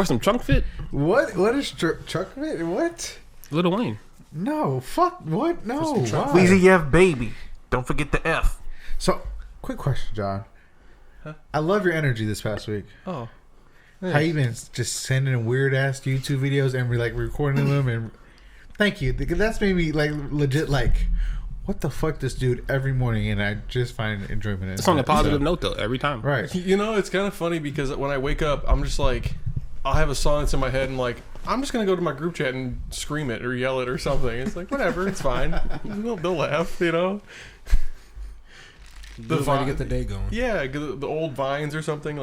For some trunk fit? What is trunk fit? What? Lil Wayne. No, fuck. What? No. Weezy F baby. Don't forget the F. So, quick question, John. Huh? I love your energy this past week. Oh. How you been just sending weird ass YouTube videos and recording them and thank you. That's made me legit what the fuck this dude every morning, and I just find enjoyment in it. It's on a positive note though every time. Right. It's kind of funny because when I wake up, I'm just like, I'll have a song that's in my head and I'm just gonna go to my group chat and scream it or yell it or something. It's like whatever, it's fine. They'll laugh, The way to get the day going. Yeah, the old vines or something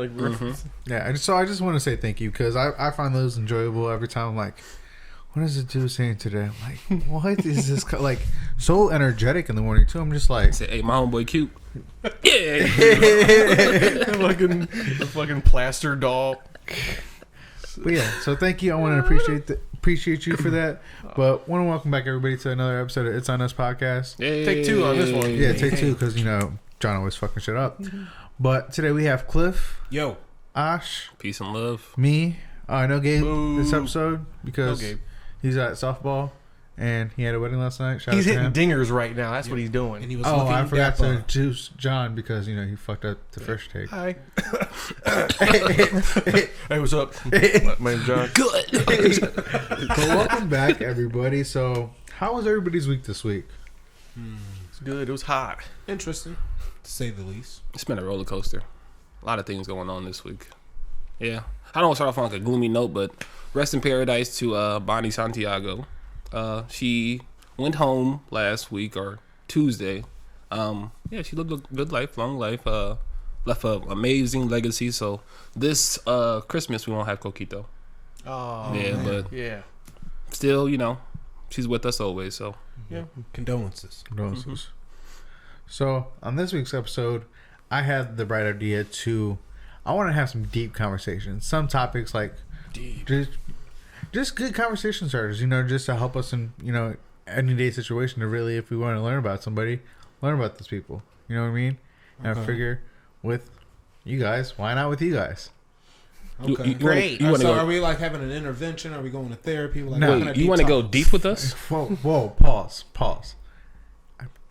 Yeah, I just want to say thank you because I find those enjoyable every time. I'm like, what is the dude saying today? I'm like, what is this? So energetic in the morning too. I'm just like, Say, hey, my homeboy cute. Yeah. the fucking plaster doll. But yeah, so thank you. I want to appreciate you for that. But want to welcome back everybody to another episode of It's On Us podcast. Hey. Take 2 on this one. Yeah, take 2 because John always fucking shit up. But today we have Cliff, Yo, Ash, Peace and love. me. No Gabe Boo. this episode because No Gabe. he's at softball and he had a wedding last night. Shout He's out to hitting him. dingers right now. That's what he's doing. and he was Oh, looking I forgot dapper. to juice John because he fucked up the first take. Hi. Hey, what's up? My name's John. Good. So welcome back, everybody. So how was everybody's week this week? It's good. It was hot. Interesting, to say the least. It's been a roller coaster. A lot of things going on this week. Yeah. I don't want to start off on a gloomy note, but rest in paradise to Bonnie Santiago. She went home last week or Tuesday. She lived a good life, long life. Left an amazing legacy. So this Christmas we won't have Coquito. Oh, Yeah, man. but Yeah. still, she's with us always. So Yeah. Condolences. Condolences. So on this week's episode, I had the bright idea I want to have some deep conversations. Some topics Deep. just good conversation starters, just to help us in, any day situation to really, if we want to learn about somebody, learn about those people. You know what I mean? And I figure with you guys, why not with you guys? Okay, great. Are we having an intervention? Are we going to therapy? No. wait, you want to go deep with us? Whoa, pause.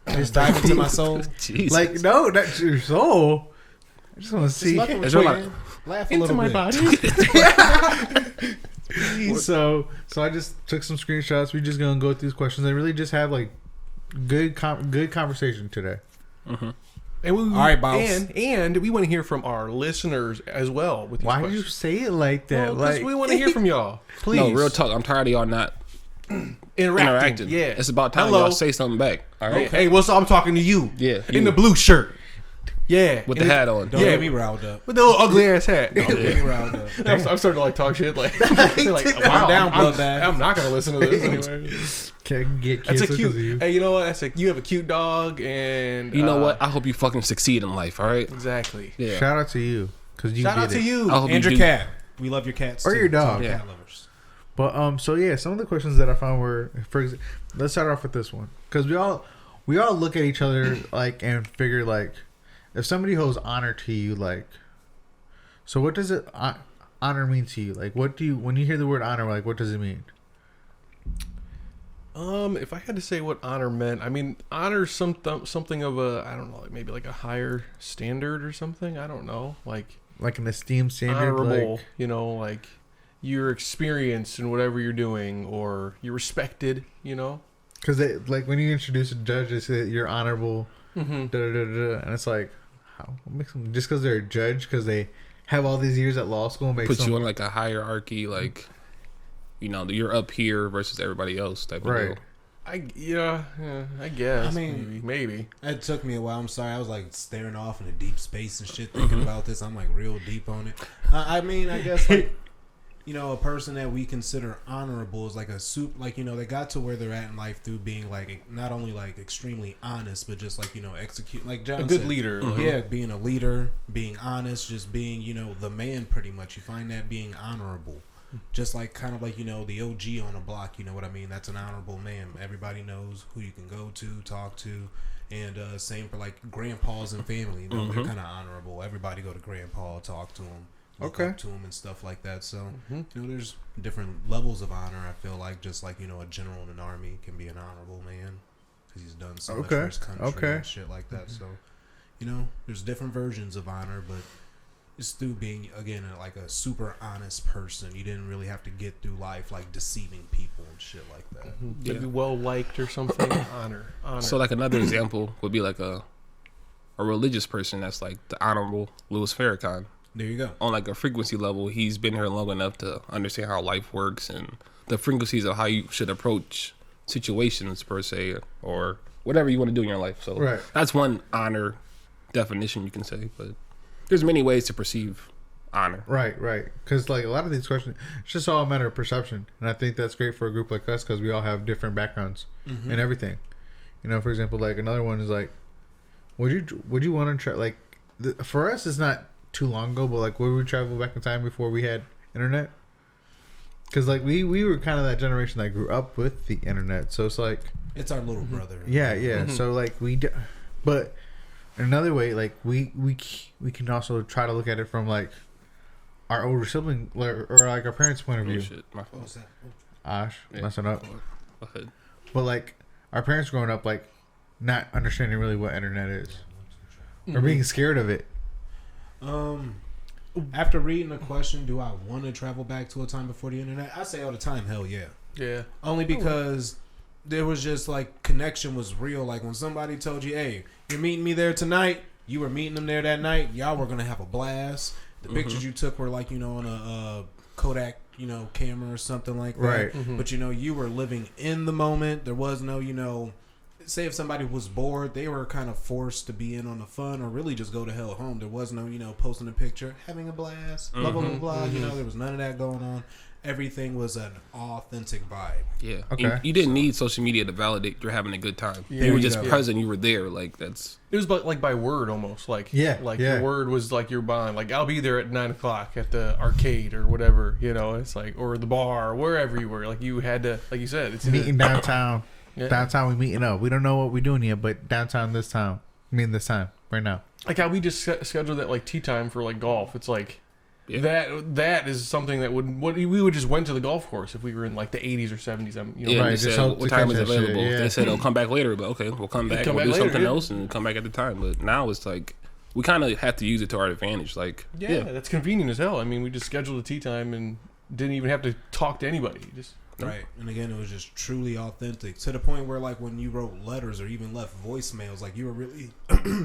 Just dive into my soul. Jesus. No, that's your soul. I just want to see. Is there Laugh a Into little my bit. body. So I just took some screenshots. We're just gonna go through these questions and really just have good conversation today. Mm-hmm. And we, All right, boss. And we want to hear from our listeners as well. With these Why did questions. you say it like that? Well, 'cause we want to hear from y'all. Please. No, real talk. I'm tired of y'all not interacting. Yeah. It's about time Hello. y'all say something back. All right. Hey, what's up? I'm talking to you. Yeah. In the blue shirt. Yeah. With the hat on. Don't get me riled up. With the little ugly ass hat. Don't get me riled up. I'm starting to talk shit. Wow, Calm down, bloodbath. I'm not going to listen to this anyway. Can get That's a canceled 'cause cute. of you. Hey, you know what? You have a cute dog, and You know what? I hope you fucking succeed in life. All right. Exactly. Yeah. Shout out to you because you Shout did out to it. you. I hope And you your do. cat. We love your cats Or too. your dog. So Yeah. cat lovers. But some of the questions that I found were, let's start off with this one because we all look at each other and figure if somebody holds honor to you so what does it honor mean to you? When you hear the word honor, what does it mean? If I had to say what honor meant, I mean, honor is something of a, I don't know, maybe a higher standard or something. I don't know, Like an esteemed standard, honorable. Your experience in whatever you're doing, or you're respected. because when you introduce a judge, they say you're honorable, Mm-hmm. and it's how what makes them just because they're a judge because they have all these years at law school makes Put them you on a hierarchy, you're up here versus everybody else type of right. deal. I guess. I mean, maybe. It took me a while. I'm sorry. I was staring off in a deep space and shit, thinking about this. I'm real deep on it. I mean, I guess a person that we consider honorable is a soup. They got to where they're at in life through being not only extremely honest, but just execute. Like John A good said. leader. Yeah, being a leader, being honest, just being the man. Pretty much, you find that being honorable. Just the OG on the block, you know what I mean? That's an honorable man. Everybody knows who you can go to, talk to, and same for grandpas and family. They're kind of honorable. Everybody go to grandpa, talk to him, look Okay. up to him and stuff like that. So there's different levels of honor. I feel like just like a general in an army can be an honorable man because he's done so much for his country and shit like that. So there's different versions of honor, but it's through being again like a super honest person. You didn't really have to get through life like deceiving people and shit like that. To be well liked or something. honor. So like another example would be like a religious person that's like the Honorable Louis Farrakhan. There you go. On like a frequency level, he's been here long enough to understand how life works and the frequencies of how you should approach situations per se, or whatever you want to do in your life. So that's one honor definition you can say, but there's many ways to perceive honor. Right. Because like a lot of these questions, it's just all a matter of perception, and I think that's great for a group like us because we all have different backgrounds and everything. For example, like another one is like, would you want to try like for us it's not too long ago, but like would we travel back in time before we had internet? Because like we were kind of that generation that grew up with the internet, so it's like it's our little brother. Yeah. So like but another way, like we can also try to look at it from like our older sibling or like our parents' point of view. Shit, my fault. What was that? Ash, messing up. Go ahead. But like our parents growing up, like not understanding really what internet is or being scared of it. After reading the question, do I want to travel back to a time before the internet? I say all the time, hell yeah. Yeah. Only because there was just like connection was real. Like when somebody told you, hey, you're meeting me there tonight, you were meeting them there that night, y'all were going to have a blast. The pictures you took were like, on a Kodak, camera or something like that. Right. But, you were living in the moment. There was no, say if somebody was bored, they were kind of forced to be in on the fun or really just go to hell home. There was no, posting a picture, having a blast, blah, blah, blah, blah. There was none of that going on. Everything was an authentic vibe. Yeah. Okay. You didn't need social media to validate you're having a good time. Yeah, you were just present. You were there. Like that's. It was like by word almost. Like your word was like your bond. Like I'll be there at 9:00 at the arcade or whatever. It's like or the bar or wherever you were. Like you had to, like you said, it's meeting downtown. Yeah. Downtown we meeting up. We don't know what we're doing yet, but downtown this time right now. Like how we just scheduled that like tea time for like golf. It's like. Yeah. That is something that we would just went to the golf course if we were in like the 80s or 70s. Right. They said what time is available. Shit, yeah. They said, come back later, but okay, we'll come back. We'll do something else and come back at the time. But now it's like we kind of have to use it to our advantage. Like that's convenient as hell. We just scheduled a tea time and didn't even have to talk to anybody. Just right. And again, it was just truly authentic to the point where like when you wrote letters or even left voicemails, like you were really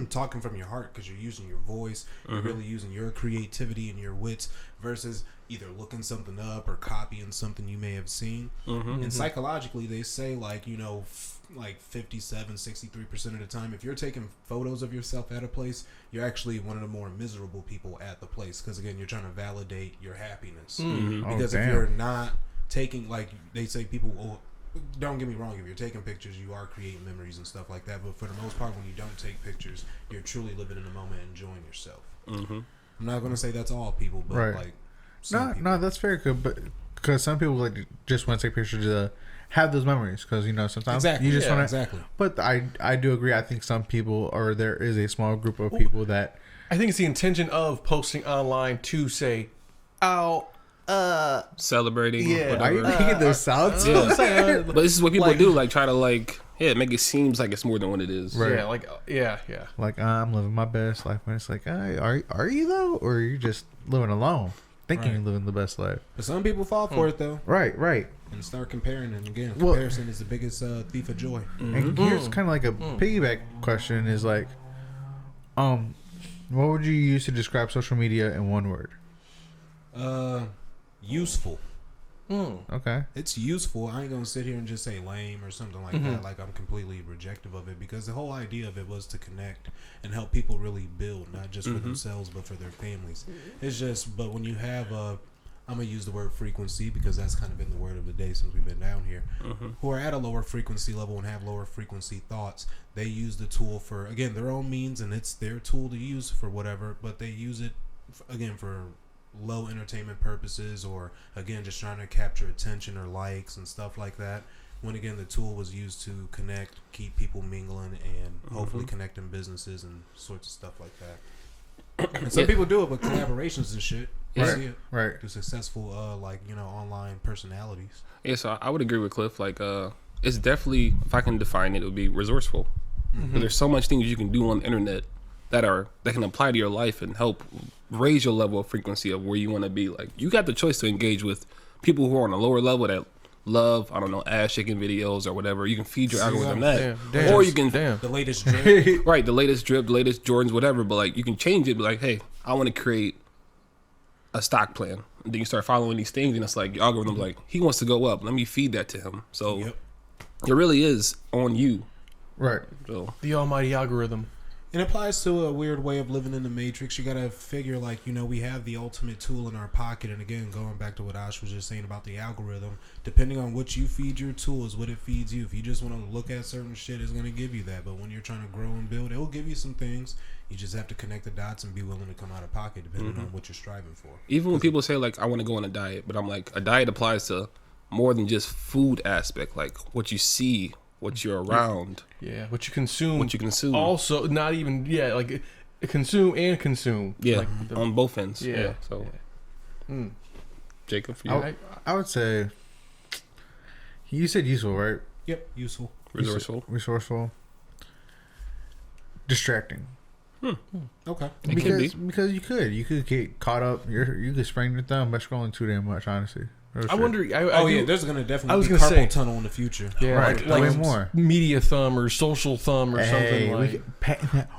talking from your heart because you're using your voice, you're really using your creativity and your wits versus either looking something up or copying something you may have seen. And psychologically, they say like, like 57-63% of the time, if you're taking photos of yourself at a place, you're actually one of the more miserable people at the place because again, you're trying to validate your happiness. Because if you're not taking, like they say, people don't get me wrong, if you're taking pictures you are creating memories and stuff like that, but for the most part when you don't take pictures you're truly living in the moment and enjoying yourself. I'm not going to say that's all people, but like no that's very good, but because some people like just want to take pictures to have those memories because sometimes you just want to but I do agree. I think some people, or there is a small group of people that I think it's the intention of posting online to say celebrating. Yeah, are you making those sounds? Yeah. But this is what people do, like try to like make it seems like it's more than what it is. Right. Yeah, like I'm living my best life when it's like, are you though, or are you just living alone thinking you're living the best life? But some people fall for it though. Right. And start comparing, and again, comparison is the biggest thief of joy. And here's kind of like a piggyback question: is like, what would you use to describe social media in one word? Useful. Okay. It's useful. I ain't gonna sit here and just say lame or something like that. Like I'm completely rejective of it because the whole idea of it was to connect and help people really build, not just for themselves but for their families. It's just, but when you have I'm gonna use the word frequency because that's kind of been the word of the day since we've been down here. Who are at a lower frequency level and have lower frequency thoughts, they use the tool for again their own means, and it's their tool to use for whatever, but they use it again for low entertainment purposes, or again just trying to capture attention or likes and stuff like that, when again the tool was used to connect, keep people mingling, and hopefully connecting businesses and sorts of stuff like that. And some people do it with collaborations and shit. You Yeah. see it. Right. The successful, online personalities. Yeah, so I would agree with Cliff. Like, it's definitely, if I can define it, it would be resourceful. But there's so much things you can do on the internet that can apply to your life and help raise your level of frequency of where you want to be. Like, you got the choice to engage with people who are on a lower level that love, I don't know, ass shaking videos or whatever. You can feed your algorithm that, or you can The latest drip. right, the latest drip, the latest Jordans, whatever. But like, you can change it. Be like, hey, I want to create a stock plan. And then you start following these things, and it's like your algorithm's like, he wants to go up. Let me feed that to him. So Yep. it really is on you. Right. So The almighty algorithm. It applies to a weird way of living in the matrix. You gotta figure, we have the ultimate tool in our pocket. And again, going back to what Ash was just saying about the algorithm, depending on what you feed your tool is what it feeds you. If you just want to look at certain shit, it's gonna give you that. But when you're trying to grow and build, it will give you some things. You just have to connect the dots and be willing to come out of pocket, depending on what you're striving for. even when people say like, I want to go on a diet, but I'm like, a diet applies to more than just food aspect. Like what you see, what you're around, Yeah, what you consume. what you consume. Also, not even consume and consume. Yeah, Like on both ends. Yeah. Yeah. So, Jacob, for you, I would say you said useful, right? Yep, useful. resourceful. Resourceful. Distracting. Okay. It can be. Because you could get caught up. You could sprain your thumb by scrolling too damn much. Honestly, Real I shit. wonder. There's gonna I definitely was be gonna carpal say- tunnel in the future. Yeah, Right, like way more. media thumb or social thumb or something Hey, we like. could patent that.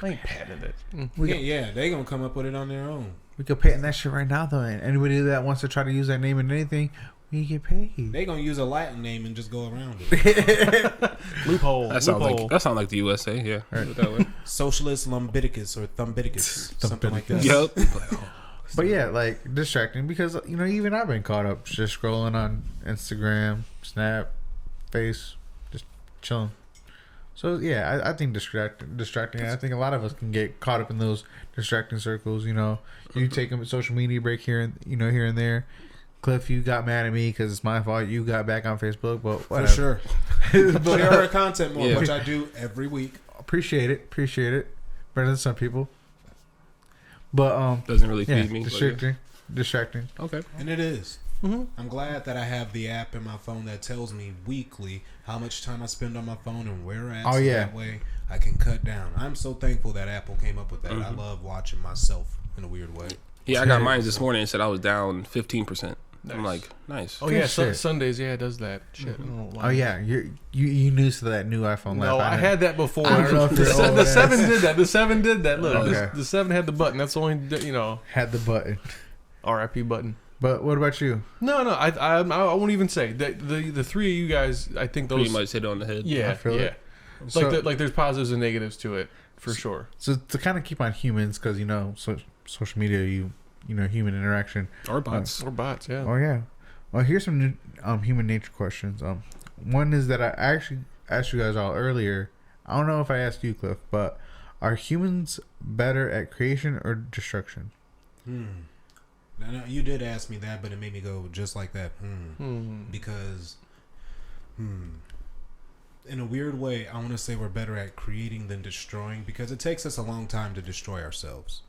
I ain't patented it. They gonna come up with it on their own. We could patent that shit right now, though. And anybody that wants to try to use that name in anything, we get paid. They gonna use a Latin name and just go around it. Loophole. That sounds loophole. like the USA. Yeah, Right. that way. Socialist Lumbidicus or Thumbidicus, something like that. Yup. But yeah, like distracting because even I've been caught up just scrolling on Instagram, Snap, Face, just chilling. So yeah, I think distracting. I think a lot of us can get caught up in those distracting circles. You take a social media break here and here and there. Cliff, you got mad at me because it's my fault. You got back on Facebook, but For whatever. sure. But, Share our content more, Yeah. which I do every week. appreciate it. Better than some people. But Doesn't really yeah, feed me. but yeah. distracting. Okay. And it is. I'm glad that I have the app in my phone that tells me weekly how much time I spend on my phone and where at. Oh, so yeah. That way I can cut down. I'm so thankful that Apple came up with that. I love watching myself in a weird way. Yeah, I got mine this morning and said I was down 15%. I'm like, nice. Oh yeah, Good shit. Sundays. Yeah, it does that. Shit. I don't know why. Oh yeah, you news to that new iPhone. No, lap, I had that before. I don't know if you're the old, 7 did that. The 7 did that. Look, Okay. the 7 had the button. That's the only had the button. RIP button. But what about you? No. I won't even say that the three of you guys. I think those. Pretty much hit it on the head. Yeah, I feel yeah. it. So- Like there's positives and negatives to it for sure. So to kind of keep on humans, because social media, human interaction. Or bots. Or bots. Yeah. Oh yeah. Well, here's some new, human nature questions. One is that I actually asked you guys all earlier. I don't know if I asked you, Cliff, but are humans better at creation or destruction? Now, you did ask me that, but it made me go just like that. Because, in a weird way, I want to say we're better at creating than destroying because it takes us a long time to destroy ourselves.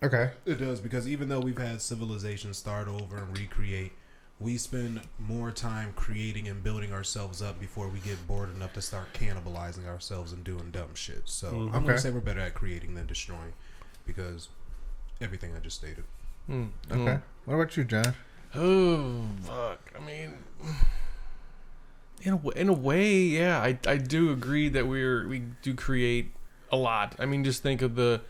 Okay. It does, because even though we've had civilization start over and recreate, we spend more time creating and building ourselves up before we get bored enough to start cannibalizing ourselves and doing dumb shit. So I'm going Okay. to say we're better at creating than destroying because everything I just stated. Okay. What about you, John? Oh fuck! I mean, in a way, yeah, I do agree that we do create a lot. I mean, just think of the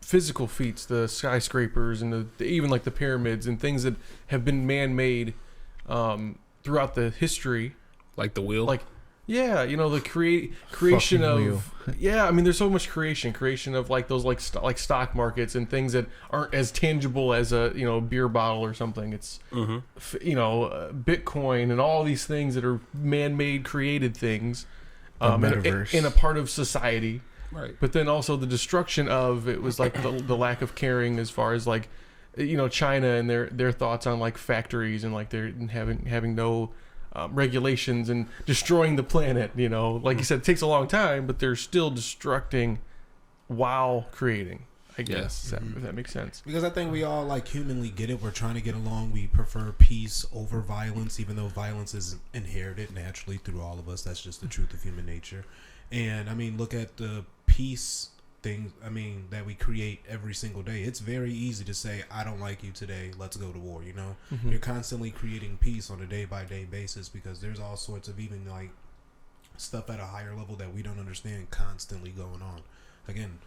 physical feats, the skyscrapers, and even like the pyramids and things that have been man-made throughout the history. Like the wheel. Like, yeah, the creation Fucking of wheel. yeah. I mean, there's so much creation of like those like stock markets and things that aren't as tangible as a beer bottle or something. It's Bitcoin and all these things that are man-made, created things, metaverse. in a part of society. Right. But then also the destruction of it was like the lack of caring as far as like China and their thoughts on like factories and like they're having no regulations and destroying the planet. Like you said, it takes a long time, but they're still destructing while creating. I guess if that makes sense. Because I think we all like humanly get it. We're trying to get along. We prefer peace over violence, even though violence is inherited naturally through all of us. That's just the truth of human nature. And I mean, look at the peace things. I mean, that we create every single day. It's very easy to say, "I don't like you today. Let's go to war." You know, you're constantly creating peace on a day by day basis because there's all sorts of even like stuff at a higher level that we don't understand constantly going on. Again,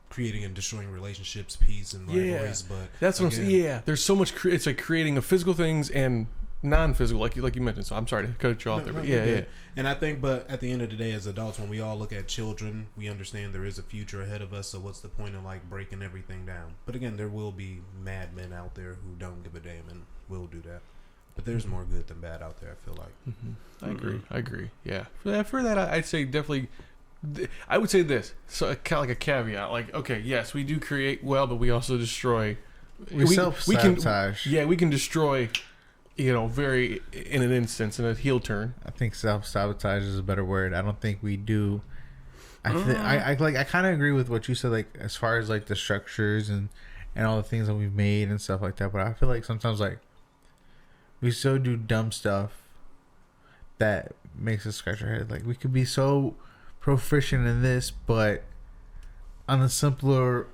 creating and destroying relationships, peace, and rivalries. But that's what I'm saying. Yeah, there's so much. It's like creating a physical things and non-physical, like you mentioned. So I'm sorry to cut you off there, but yeah. And I think, but at the end of the day, as adults, when we all look at children, we understand there is a future ahead of us. So what's the point of like breaking everything down? But again, there will be madmen out there who don't give a damn and will do that. But there's more good than bad out there, I feel like. I agree. Yeah. For that, I'd say definitely. I would say this, so kind of like a caveat, like, okay, yes, we do create well, but we also destroy. We self-sabotage. We can destroy, very in an instance, in a heel turn. I think self-sabotage is a better word. I don't think we do. I kind of agree with what you said, like as far as like the structures and all the things that we've made and stuff like that. But I feel like sometimes like we so do dumb stuff that makes us scratch our head. Like we could be so proficient in this, but on the simpler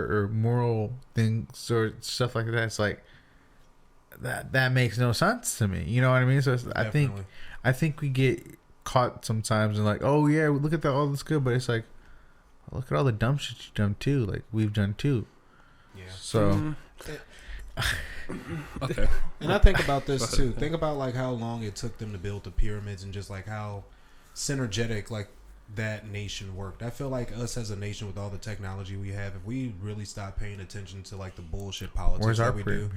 or moral things or stuff like that, it's like that makes no sense to me. You know what I mean? So I think we get caught sometimes and like, oh yeah, look at all this good, but it's like, look at all the dumb shit you've done too. Like we've done too. Yeah. So. Okay. And I think about this too. Think about like how long it took them to build the pyramids and just like how synergetic like that nation worked. I feel like us as a nation with all the technology we have, if we really stop paying attention to like the bullshit politics that we do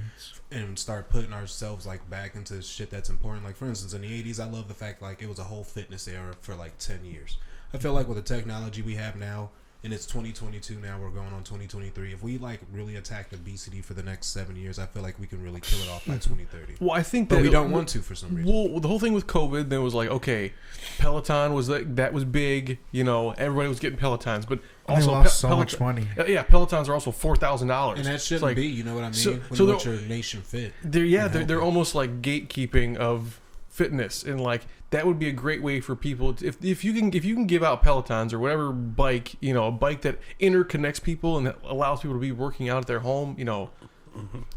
and start putting ourselves like back into shit that's important. Like for instance, in the 80s, I love the fact like it was a whole fitness era for like 10 years. I feel like with the technology we have now, and it's 2022 now, we're going on 2023. If we like really attack obesity for the next 7 years, I feel like we can really kill it off by 2030. Well, I think but we don't want to for some reason. Well, the whole thing with COVID, then was like, okay, Peloton was that was big, everybody was getting Pelotons, but also they lost so much money. Yeah, Pelotons are also $4,000, and that shouldn't be. You know what I mean? So when you want your nation fit. They're almost like gatekeeping of fitness, and like that would be a great way for people to, if you can give out Pelotons or whatever bike, a bike that interconnects people and that allows people to be working out at their home,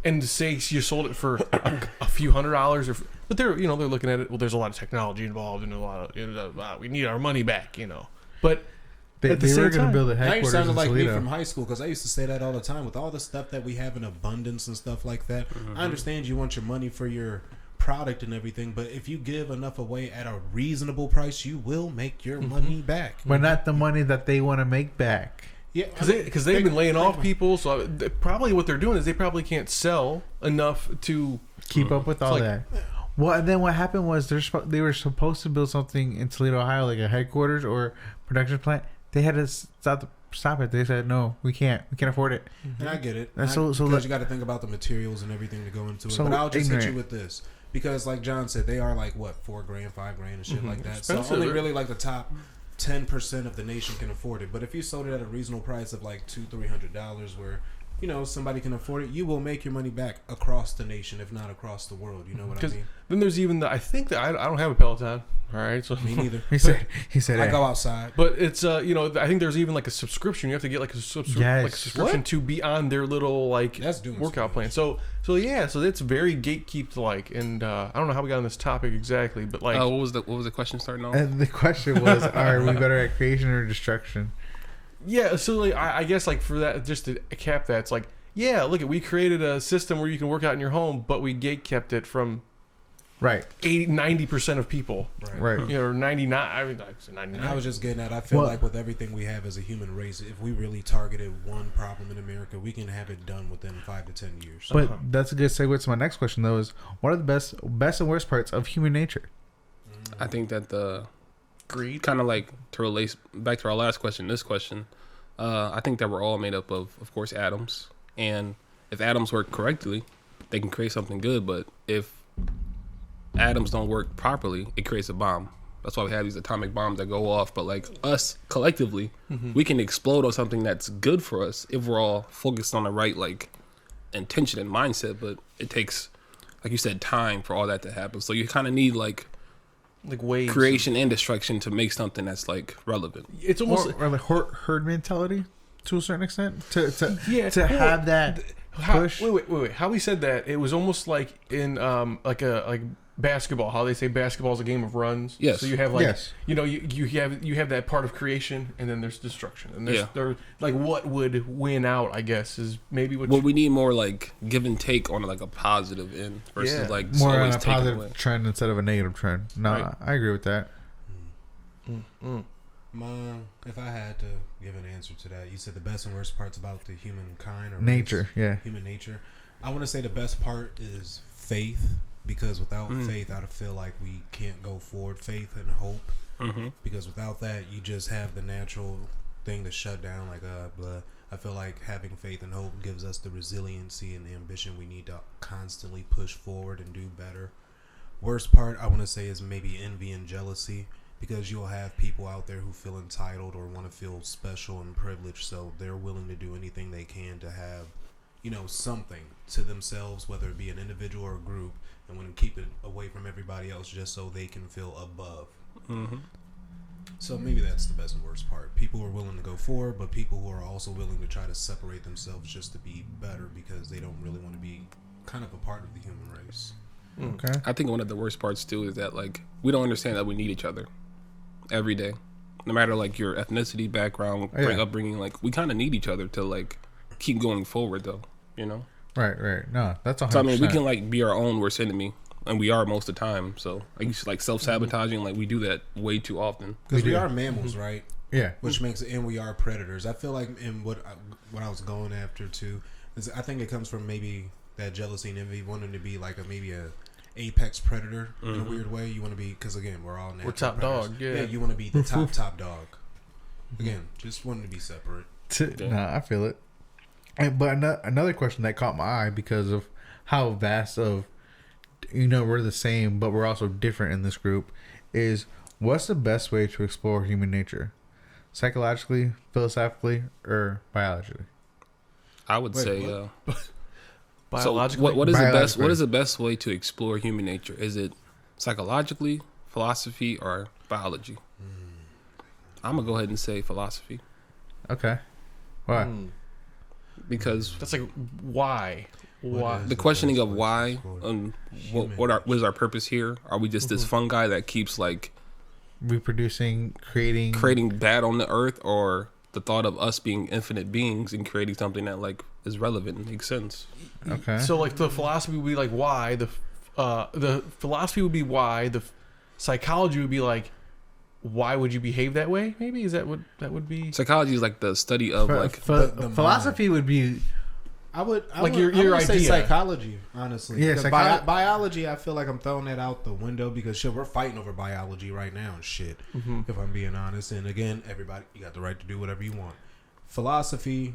and to say you sold it for a few $100s, but they're looking at it. Well, there's a lot of technology involved and a lot of we need our money back, but. They were going to build a headquarters now you sounded like Toledo. me from high school because I used to say that all the time with all the stuff that we have in abundance and stuff like that. I understand you want your money for your product and everything, but if you give enough away at a reasonable price, you will make your money back. But not the money that they want to make back. Yeah, because they've been laying off people, so probably what they're doing is they probably can't sell enough to keep up with all that. Well, and then what happened was they were supposed to build something in Toledo, Ohio, like a headquarters or production plant. They had to stop it. They said, no, we can't afford it. And I get it. Because you got to think about the materials and everything to go into it. But I'll just hit you with this. Because like John said, they are like, what, $4,000, $5,000 and shit like that. Expensive. So only really like the top 10% of the nation can afford it. But if you sold it at a reasonable price of like $200-$300 where, somebody can afford it, you will make your money back across the nation, if not across the world. You know what I mean? Then there's even I think that I don't have a Peloton. All right, so me neither. He said I go outside. But it's I think there's even like a subscription. You have to get like a subscription to be on their little like workout plan. So it's very gatekeeped like, and I don't know how we got on this topic exactly, but like what was the question starting off? And the question was, are we better at creation or destruction? Yeah, so like, I guess like for that, just to cap that, it's like, yeah, look, we created a system where you can work out in your home, but we gatekept it from 90% of people, right? Or 99. I mean, 99. And I was just getting at, I feel like with everything we have as a human race, if we really targeted one problem in America, we can have it done within 5 to 10 years. But that's a good segue to my next question, though: is what are the best and worst parts of human nature? I think that the greed, kind of like to relate back to our last question, this question, I think that we're all made up of course, atoms, and if atoms work correctly, they can create something good. But if atoms don't work properly, it creates a bomb. That's why we have these atomic bombs that go off. But like us collectively, we can explode on something that's good for us if we're all focused on the right like intention and mindset. But it takes, like you said, time for all that to happen. So you kind of need like waves, creation and destruction to make something that's like relevant. It's almost or like herd mentality to a certain extent to well, have that push. Wait. How he said that, it was almost like in like basketball. How they say basketball is a game of runs. Yes. So you have like Yes. you have that part of creation, and then there's destruction, and there's Yeah. there like what would win out. I guess is maybe what. Well, we need more like give and take on like a positive end versus Yeah. like More on always a taking away. positive trend instead of a negative trend. No, Right. I agree with that. If I had to give an answer to that, you said the best and worst parts about the humankind or Nature, yeah. human nature. I want to say the best part is faith, because without faith, I feel like we can't go forward. Faith and hope, because without that, you just have the natural thing to shut down. Like blah. I feel like having faith and hope gives us the resiliency and the ambition we need to constantly push forward and do better. Worst part, I want to say, is maybe envy and jealousy. Because you'll have people out there who feel entitled or want to feel special and privileged, so they're willing to do anything they can to have, something to themselves, whether it be an individual or a group, and want to keep it away from everybody else just so they can feel above. So maybe that's the best and worst part. People who are willing to go forward, but people who are also willing to try to separate themselves just to be better because they don't really want to be kind of a part of the human race. Okay. I think one of the worst parts too is that like we don't understand that we need each other every day, no matter like your ethnicity, background, upbringing. Like we kind of need each other to like keep going forward, though. Right. No, that's 100%. So I mean, we can like be our own worst enemy, and we are most of the time. So like self-sabotaging, like we do that way too often. Because we are mammals, right? Yeah. Which makes it, and we are predators. I feel like, and what I was going after too is I think it comes from maybe that jealousy and envy, wanting to be like maybe a apex predator in a weird way. You want to be, because again, we're all natural top predators. dog. Yeah. You want to be the top dog. Again, just wanting to be separate. I feel it. But another question that caught my eye because of how vast of, we're the same, but we're also different in this group, is what's the best way to explore human nature? Psychologically, philosophically, or biologically? I would say. Biologically. So what is the best? What is the best way to explore human nature? Is it psychologically, philosophy, or biology? I'm gonna go ahead and say philosophy. Okay. Why? Because That's like why? Why? the questioning of why, what is our purpose here? Are we just this fungi that keeps like Reproducing, creating bad on the earth, or the thought of us being infinite beings and creating something that like is relevant and makes sense? Okay. So like the philosophy would be like why, the philosophy would be why, the psychology would be like why would you behave that way? Maybe is that what that would be? Psychology is like the study of like the philosophy would be I would your say idea. Psychology, honestly. Yeah, Because biology, I feel like I'm throwing that out the window because shit, we're fighting over biology right now and shit. If I'm being honest, and again, everybody, you got the right to do whatever you want. Philosophy,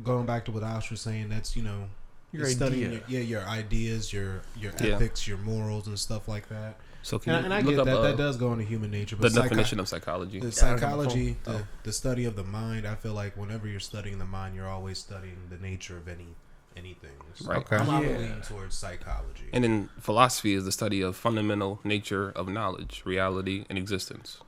going back to what Ash was saying, that's Your it's studying idea. your ideas, your ethics, your morals, and stuff like that. so can And I you get look that. up That does go into human nature. the But definition of psychology? the psychology, the study of the mind. I feel like whenever you're studying the mind, you're always studying the nature of anything. Right. Okay. I'm leaning towards psychology. And then philosophy is the study of fundamental nature of knowledge, reality, and existence.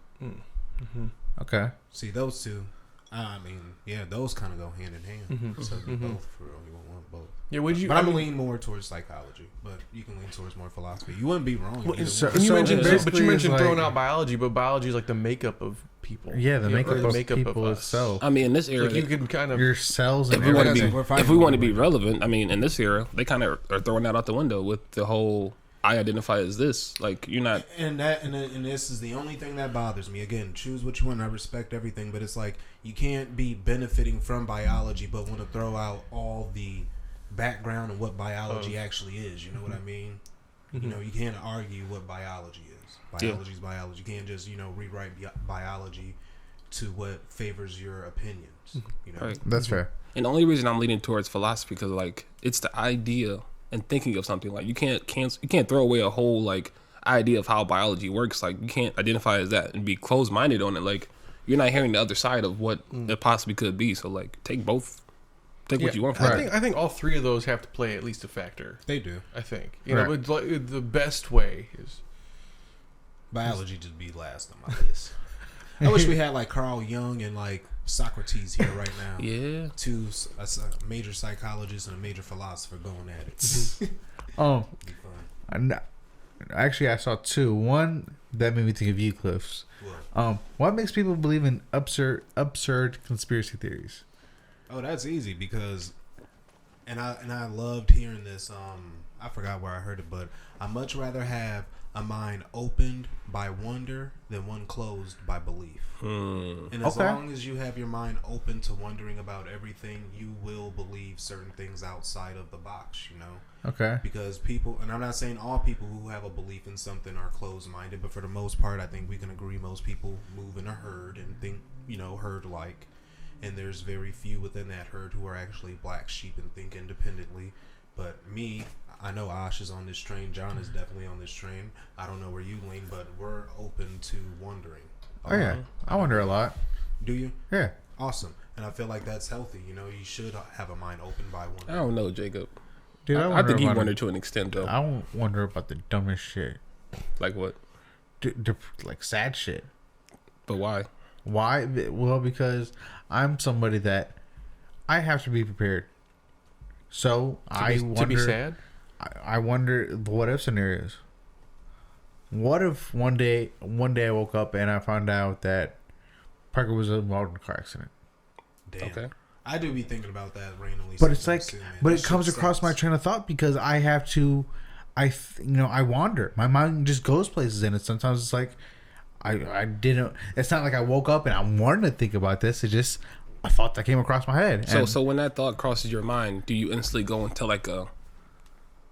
okay. See, those two, I mean, yeah, those kind of go hand in hand. So you both for real, you want both. Yeah, would you? But I'm leaning more towards psychology. But you can lean towards more philosophy. You wouldn't be wrong. Well, either so- way. And you so mentioned, basically but you mentioned it's throwing like- out biology, but biology is like the makeup of people. Yeah, the makeup or of people us. itself. I mean, in this era, Like you can kind of Your cells and if we want to everything. be We're fighting if we want to over be it. relevant, I mean, in this era, they kind of are throwing that out the window with the whole "I identify as this." Like you're not. And this is the only thing that bothers me. Again, choose what you want. I respect everything, but it's like you can't be benefiting from biology, but want to throw out all the background of what biology actually is. You know what I mean? You know, you can't argue what biology is. Biology is biology. You can't just rewrite biology to what favors your opinions. You know, Right. That's fair. And the only reason I'm leaning towards philosophy because like it's the idea and thinking of something. Like you can't throw away a whole like idea of how biology works. Like, you can't identify as that and be closed-minded on it. Like, you're not hearing the other side of what it possibly could be. So, like, take both. Take what you want from it. I think all three of those have to play at least a factor. They do. I think. You know, it's like, the best way is biology just be last on my list. I wish we had like Carl Jung and like Socrates here right now. Yeah. Two a major psychologist and a major philosopher going at it. Oh, Be fun. actually, I saw two. One that made me think of you, Cliffs. What makes people believe in absurd conspiracy theories? Oh, that's easy because, and I loved hearing this. I forgot where I heard it, but I much rather have a mind opened by wonder than one closed by belief. And as long as you have your mind open to wondering about everything, you will believe certain things outside of the box. You know. Okay. Because people, and I'm not saying all people who have a belief in something are closed-minded, but for the most part, I think we can agree most people move in a herd and think, you know, herd-like. And there's very few within that herd who are actually black sheep and think independently. But me, I know Ash is on this train. John is definitely on this train. I don't know where you lean, but we're open to wondering. Oh, yeah. I wonder a lot. Do you? Yeah. Awesome. And I feel like that's healthy. You know, you should have a mind open by wondering. I don't know, Jacob. Dude, I think he wondered to an extent, though. I don't wonder about the dumbest shit. Like what? Like sad shit. But why? Why? Well, because I'm somebody that I have to be prepared. So to be sad. I wonder the what if scenarios. What if one day I woke up and I found out that Parker was involved in a car accident? Damn. Okay. I do be thinking about that randomly. But it's like, too, man. but That it comes shit across sucks. my train of thought because I have to, I wander. My mind just goes places, and sometimes it's like, I didn't. It's not like I woke up and I wanted to think about this. It just a thought that came across my head. So when that thought crosses your mind, do you instantly go into like a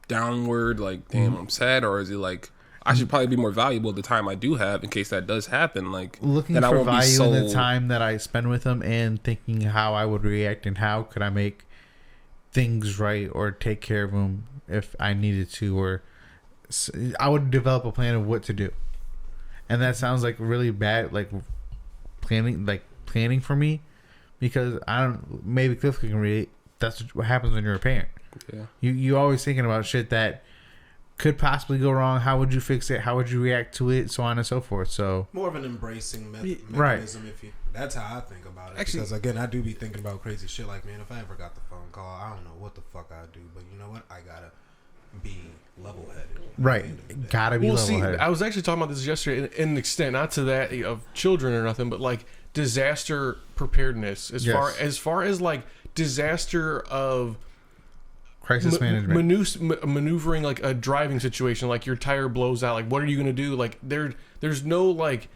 downward, like, damn, I'm sad, or is it like, I should probably be more valuable the time I do have in case that does happen? Like, looking then I for won't be value in the time that I spend with them and thinking how I would react and how could I make things right or take care of them if I needed to, or I would develop a plan of what to do. And that sounds like really bad, like planning for me, because I don't. Maybe Cliff can relate. That's what happens when you're a parent. Yeah. You always thinking about shit that could possibly go wrong. How would you fix it? How would you react to it? So on and so forth. So more of an embracing mechanism. Right. If you, that's how I think about it. Actually, because again, I do be thinking about crazy shit. Like, man, if I ever got the phone call, I don't know what the fuck I'd do. But you know what? I gotta be level-headed. right, gotta be level-headed. I was actually talking about this yesterday in an extent, not to that of children or nothing, but like disaster preparedness as far as like disaster of crisis management, maneuvering like a driving situation, like your tire blows out, like what are you gonna do? Like there's no like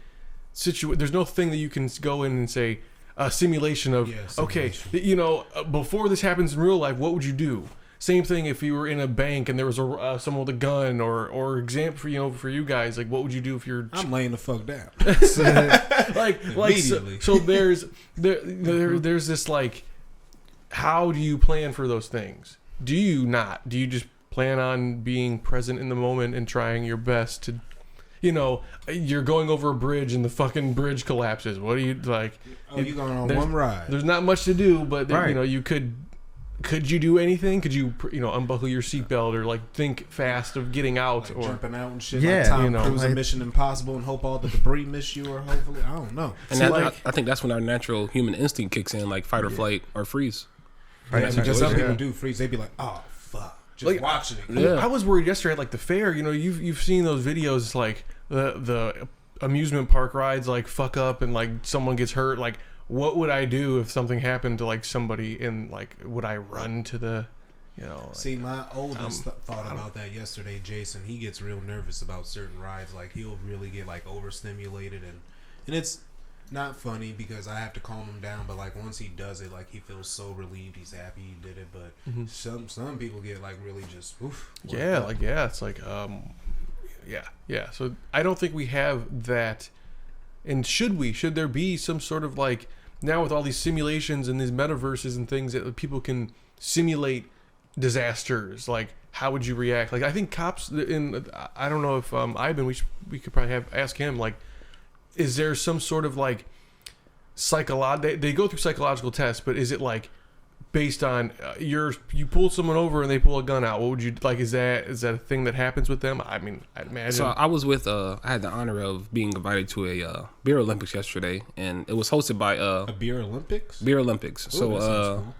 there's no thing that you can go in and say a simulation of okay, you know, before this happens in real life, what would you do? Same thing if you were in a bank and there was someone with a gun, or example for you guys, like what would you do if you're? I'm laying the fuck down. like so there's this like, how do you plan for those things? Do you not? Do you just plan on being present in the moment and trying your best to, you know, you're going over a bridge and the fucking bridge collapses. What do you like? Oh, you going on one ride? There's not much to do, but you know, you could you do anything? Could you unbuckle your seatbelt or like think fast of getting out, like or jumping out and shit? Yeah, like Tom Cruise like, in Mission Impossible and hope all the debris miss you, or hopefully I don't know. And I think that's when our natural human instinct kicks in, like fight or flight or freeze. Right, because some people do freeze. They be like, "Oh fuck," just like, watching it. Yeah. I was worried yesterday at like the fair. You know, you've seen those videos, like the amusement park rides like fuck up and like someone gets hurt. Like, what would I do if something happened to like somebody? And like, would I run to the, you know? Like, see, my oldest thought about that yesterday. Jason, he gets real nervous about certain rides. Like, he'll really get like overstimulated, and it's not funny because I have to calm him down. But like once he does it, like he feels so relieved. He's happy he did it. But some people get like really just oof. It's like yeah. So I don't think we have that. And should there be some sort of like, now with all these simulations and these metaverses and things that people can simulate disasters, like how would you react? Like I think cops I don't know if Ivan, we could probably ask him, like, is there some sort of like they go through psychological tests, but is it like based on you pull someone over and they pull a gun out? What would you like? Is that a thing that happens with them? I mean, I'd imagine. So I was with I had the honor of being invited to a beer Olympics yesterday, and it was hosted by a beer Olympics. Beer Olympics. Ooh, So cool.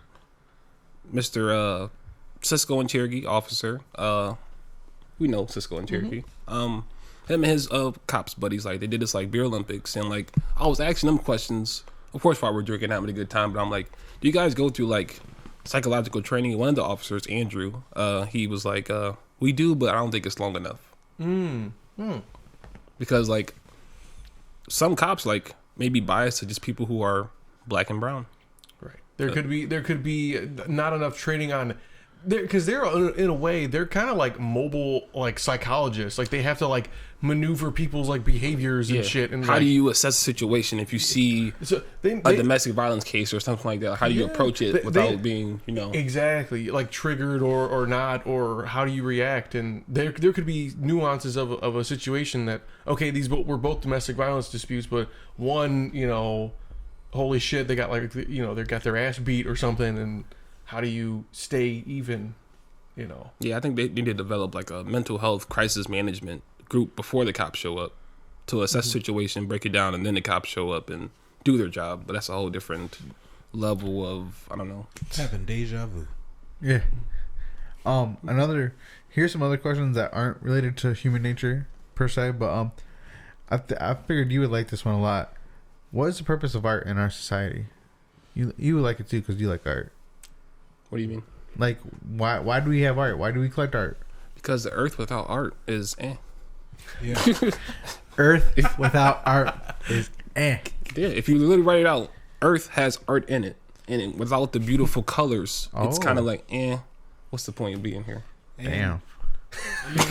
Mr. Cisco and Cherokee officer, we know Cisco and Cherokee. Him and his cops buddies, like they did this like beer Olympics, and like I was asking them questions. Of course, while we're drinking, having a good time, but I'm like, do you guys go through like psychological training? One of the officers, Andrew, he was like, we do, but I don't think it's long enough. Because like some cops like may be biased to just people who are black and brown. Right. There could be not enough training on because they're in a way they're kind of like mobile like psychologists. Like they have to like maneuver people's like behaviors and shit. And how do you assess a situation if you see a domestic violence case or something like that? How do you approach it without being, exactly like triggered or not, or how do you react? And there could be nuances of a situation that okay, these were both domestic violence disputes, but one, holy shit, they got like they got their ass beat or something, and how do you stay even? Yeah, I think they need to develop like a mental health crisis management group before the cops show up to assess the situation, break it down, and then the cops show up and do their job. But that's a whole different level of, I don't know. Having deja vu. Yeah. Here's some other questions that aren't related to human nature per se, but I figured you would like this one a lot. What is the purpose of art in our society? You would like it too because you like art. What do you mean? Like, why do we have art? Why do we collect art? Because the earth without art is Yeah. Earth without art is Yeah, if you literally write it out, earth has art in it. And without the beautiful colors, it's kind of like, what's the point of being here? Damn. I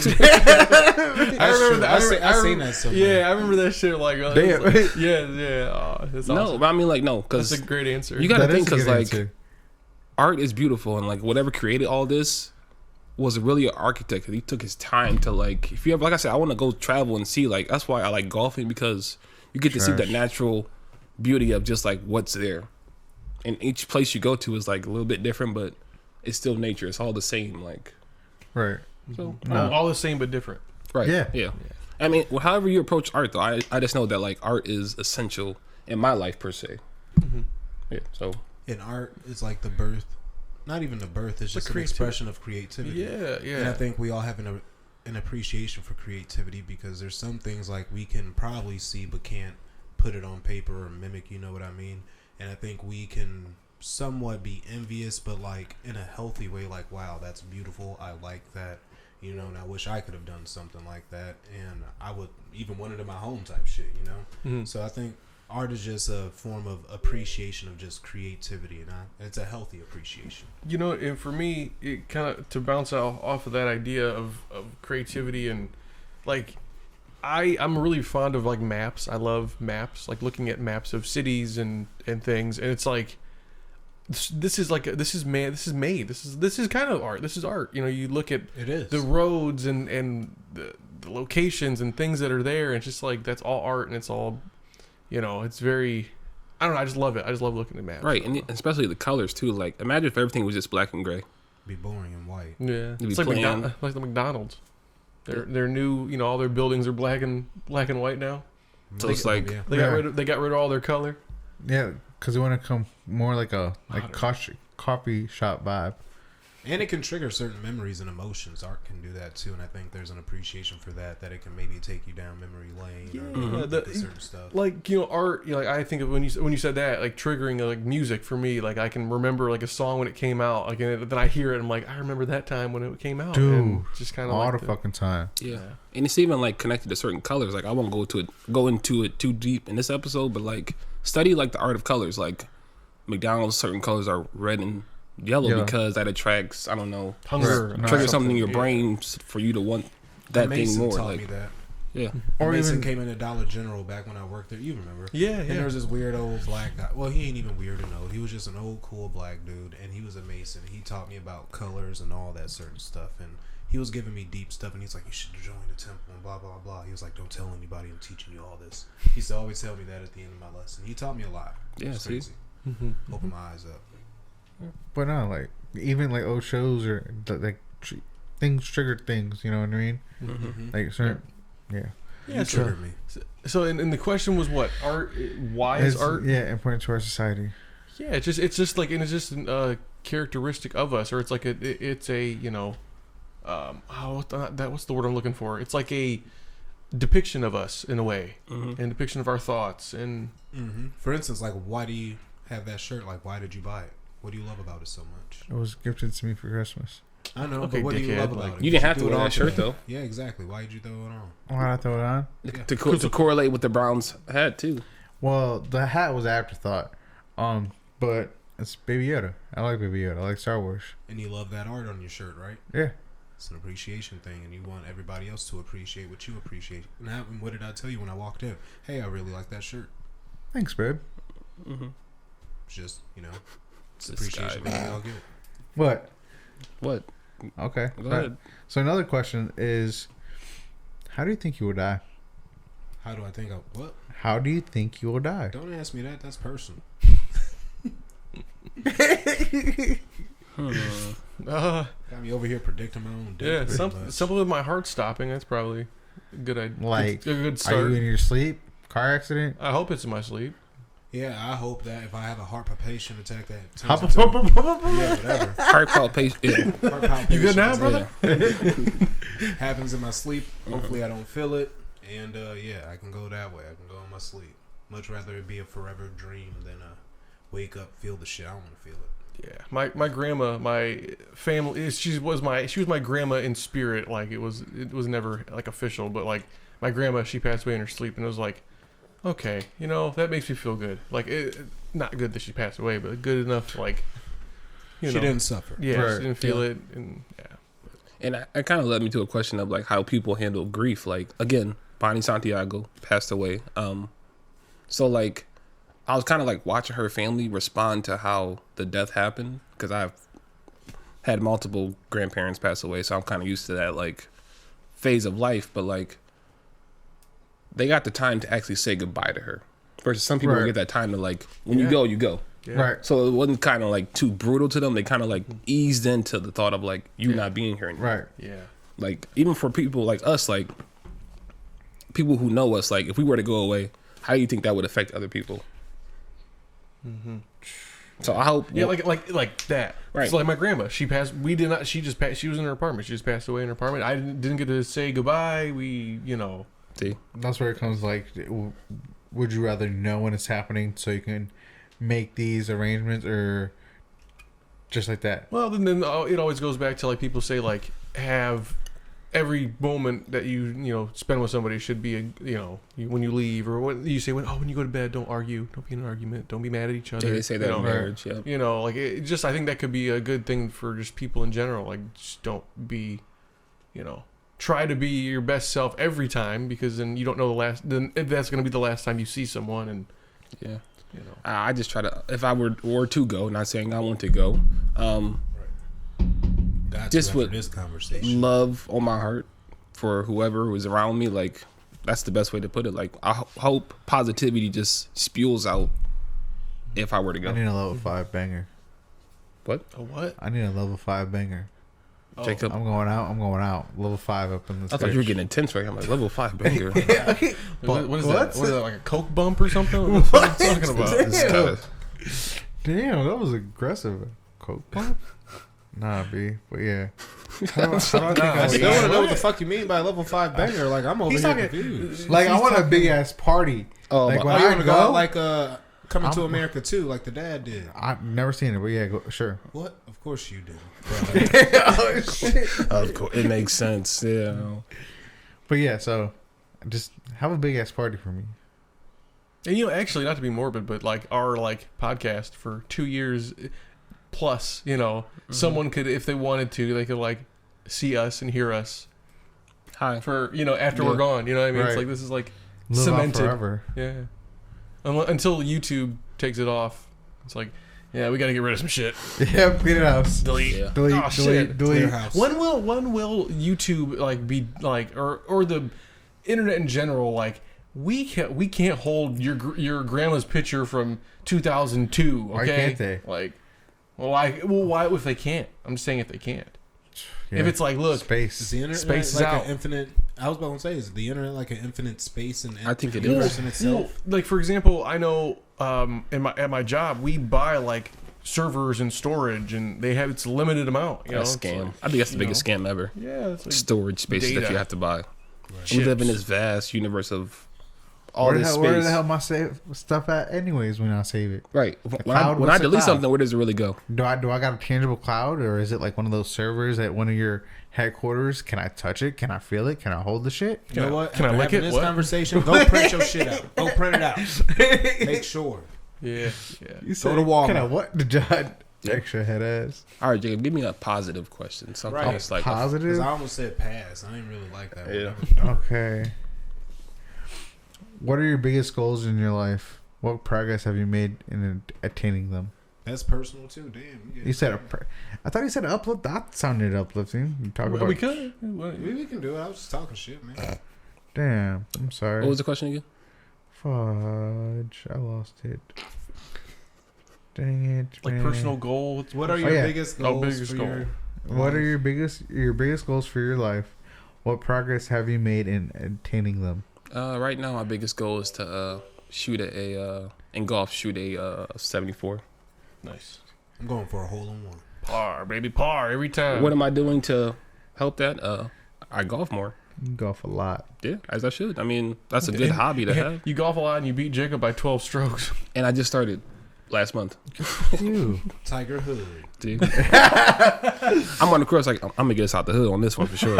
seen that somewhere. Yeah, I remember that shit. Like, Damn. yeah. That's awesome. No, but I mean, like, no, because That's a great answer. you got to That think, is a because good like answer. art is beautiful, and like whatever created all this was really an architect. He took his time to like, if you ever, like I said, I want to go travel and see, like, that's why I like golfing, because you get to see the natural beauty of just like what's there, and each place you go to is like a little bit different, but it's still nature. It's all the same, like, Right. so all the same but different. right. Yeah. I mean, however you approach art, though, I just know that like art is essential in my life per se. Yeah. So. And art is like the birth, not even the birth, it's just an expression of creativity. Yeah. And I think we all have an appreciation for creativity, because there's some things like we can probably see but can't put it on paper or mimic, you know what I mean? And I think we can somewhat be envious, but like in a healthy way, like, wow, that's beautiful, I like that, and I wish I could have done something like that, and I would even want it in my home type shit, So I think art is just a form of appreciation of just creativity, and it's a healthy appreciation. And for me, it kind of, to bounce off of that idea of creativity, and like I'm really fond of like maps. I love maps, like looking at maps of cities and things, and it's like this is made. This is kind of art. This is art. You look at the roads and the locations and things that are there, and it's just like that's all art, and it's all. It's very, I don't know, I just love it. I just love looking at maps. Right, and especially the colors too. Like, imagine if everything was just black and gray. Be boring and white. Yeah, It'd it's be like the McDonald's. Their new, all their buildings are black and white now. So it's like They got rid of all their color. Yeah, because they want to come more like a coffee shop vibe. And it can trigger certain memories and emotions. Art can do that too, and I think there's an appreciation for that it can maybe take you down memory lane or certain stuff. Like, art, like I think of when you said that, like triggering like music for me, like I can remember like a song when it came out, like, and then I hear it, I'm like, I remember that time when it came out. Dude, and just kind of all like the fucking time. Yeah, and it's even like connected to certain colors. Like, I won't go into it too deep in this episode, but like study like the art of colors. Like McDonald's, certain colors are red and yellow because that attracts, I don't know, hunger, trigger something in your brain for you to want that Mason thing more. taught Like, me that. Yeah. Or Mason even came in at Dollar General back when I worked there. You remember? Yeah, And there was this weird old black guy. Well, he ain't even weird or no. He was just an old cool black dude, and he was a Mason. He taught me about colors and all that certain stuff, and he was giving me deep stuff, and he's like, you should join the temple and blah, blah, blah. He was like, don't tell anybody I'm teaching you all this. He used to always tell me that at the end of my lesson. He taught me a lot. Yeah, It's see? crazy. Opened my eyes up. but no, like even like old shows or like things triggered things. You know what I mean? Like certain, yeah. Yeah, You so, triggered me. so and the question was what art? Why is It's, art? yeah, important to our society. Yeah, it's just like, and it's just a characteristic of us, or it's like it's a you know, what's the word I'm looking for? It's like a depiction of us in a way, and depiction of our thoughts, and For instance, like, why do you have that shirt? Like, why did you buy it? What do you love about it so much? It was gifted to me for Christmas. I know, Okay, but what do you dickhead, love about like, it? You didn't have to threw it wear on that shirt today. though. Yeah, exactly. Why did you throw it on? Why did I throw it on? Yeah. To correlate with the Browns hat too. Well, the hat was afterthought. But it's Baby Yoda. I like Baby Yoda. I like Star Wars. And you love that art on your shirt, right? Yeah. It's an appreciation thing, and you want everybody else to appreciate what you appreciate. And what did I tell you when I walked in? Hey, I really like that shirt. Thanks, babe. It's just, you know, it's This appreciation guy, that we all get. What? What? Okay. Go ahead. So another question is, how do you think you will die? How do I think of what? How do you think you will die? Don't ask me that. That's personal. Got me over here predicting my own death. yeah, pretty much. something with my heart stopping. That's probably a good idea. Like, a good Are start. you in your sleep? Car accident? I hope it's in my sleep. Yeah, I hope that if I have a heart palpitation attack, that Hop- turns into, yeah, whatever. Heart palpitation. Yeah. Heart palpitation You good now, brother? happens in my sleep. Hopefully, I don't feel it, and yeah, I can go that way. I can go in my sleep. Much rather it be a forever dream than wake up, feel the shit. I don't want to feel it. Yeah, my grandma, my family, she was my grandma in spirit. Like it was never like official, but like my grandma, she passed away in her sleep, and it was like, okay, you know, that makes me feel good. Like not good that she passed away, but good enough to like, you She know, didn't suffer. yeah, Right. she didn't feel it, and yeah. And it kind of led me to a question of like how people handle grief. Like again, Bonnie Santiago passed away. So like I was kind of like watching her family respond to how the death happened, because I've had multiple grandparents pass away, so I'm kind of used to that like phase of life. But like they got the time to actually say goodbye to her, versus some people Right. get that time to like when Yeah. you go, you go. Yeah. Right. So it wasn't kind of like too brutal to them. They kind of like eased into the thought of like you not being here anymore. Right. Yeah. Like even for people like us, like people who know us, like if we were to go away, how do you think that would affect other people? So I hope, Yeah, like that. Right. So like my grandma, she passed. We did not. She just passed. She was in her apartment. She just passed away in her apartment. I didn't get to say goodbye. We, you know. see, That's where it comes like, would you rather know when it's happening so you can make these arrangements, or just like that? Well, then it always goes back to like people say like have every moment that you spend with somebody should be when you leave, or when you say when you go to bed, don't argue, don't be in an argument, don't be mad at each other. yeah, they say that you in know, marriage. Yeah, You know, like it just, I think that could be a good thing for just people in general. Like, just don't be, try to be your best self every time, because then you don't know then if that's going to be the last time you see someone, and yeah. you know. I just try to, if I were to go, not saying I want to go, Got Just to after with this conversation. love on my heart for whoever was around me. Like that's the best way to put it. Like I hope positivity just spews out if I were to I go. need a level 5 banger. What? A what? I need a level 5 banger. Oh. Jacob? I'm going out. Level 5 up in this. I thought you were bitch. getting intense right. I'm like level 5 banger. What is that? What? What is that? Like a coke bump or something? What are you talking about? This guy- Damn, that was aggressive. Coke pump? Nah, B. But yeah. How do I think I I still would want to know die? what the fuck you mean by level 5 banger. Like, I'm over He's here talking- confused. Like, I want a big ass party. Oh, Like, my- when Oh, you I want to go go, out like Coming to I'm- America too, like the dad did. I've never seen it, but yeah, go, sure. What? Of course you did. Oh, shit. Of course, it makes sense. Yeah. But yeah, so just have a big ass party for me. And actually, not to be morbid, but like our podcast for 2 years plus, someone could, if they wanted to, they could like see us and hear us Hi. for after we're gone. You know what I mean? It's Right. like this is like Live on cemented. forever. Yeah. Until YouTube takes it off, it's like, yeah, we got to get rid of some shit. Yeah, clean it out. Delete. Yeah. Delete, Oh, shit. delete. House. When will YouTube like be like or the internet in general like we can't hold your grandma's picture from 2002? Okay? Why can't they? Like, why if they can't? I'm just saying if they can't. Yeah. If it's like, look, Is Space. the internet Space is like out. an infinite? I was about to say, is the internet like an infinite space and I think it universe is. in well, itself? like for example, I know at my job we buy like servers and storage, and it's a limited amount. That's a It's scam. like, I think that's the biggest scam ever. yeah, it's like Storage spaces that data. you have to buy. chips. We live in this vast universe of all Where the, this hell, space. where the hell my save stuff at? Anyways, when I save it, Right. When cloud? I What's the delete cloud? something, where does it really go? do I got a tangible cloud, or is it like one of those servers at one of your headquarters? Can I touch it? Can I feel it? Can I hold the shit? You know what? Can I After lick having it? This What? conversation. Go print your shit out. Go print it out. Make sure. Yeah. You Go to Walmart. Can I what? The judge extra head ass. All right, Jacob, give me a positive question. Something Right. that's like Positive. Because I almost said pass. I didn't really like that Yeah. one. Okay. What are your biggest goals in your life? What progress have you made in attaining them? That's personal too. Damn. You said I thought you said uplift. That sounded uplifting. You talk about. we could. we can do it. I was just talking shit, man. Damn. I'm sorry. what was the question again? Fudge. I lost it. Dang it. Like man. personal goal. What are your yeah. biggest goals biggest for goal. your What are life? your biggest goals for your life? What progress have you made in attaining them? Right now, my biggest goal is to shoot in golf, shoot a 74. Nice. I'm going for a hole in one. Par, baby, par every time. What am I doing to help that? I golf more. You golf a lot. Yeah, as I should. I mean, that's a good hobby to have. You golf a lot and you beat Jacob by 12 strokes. And I just started last month. Ew. Tiger Hood. Dude. I'm on the course like I'm gonna get us out the hood on this one for sure.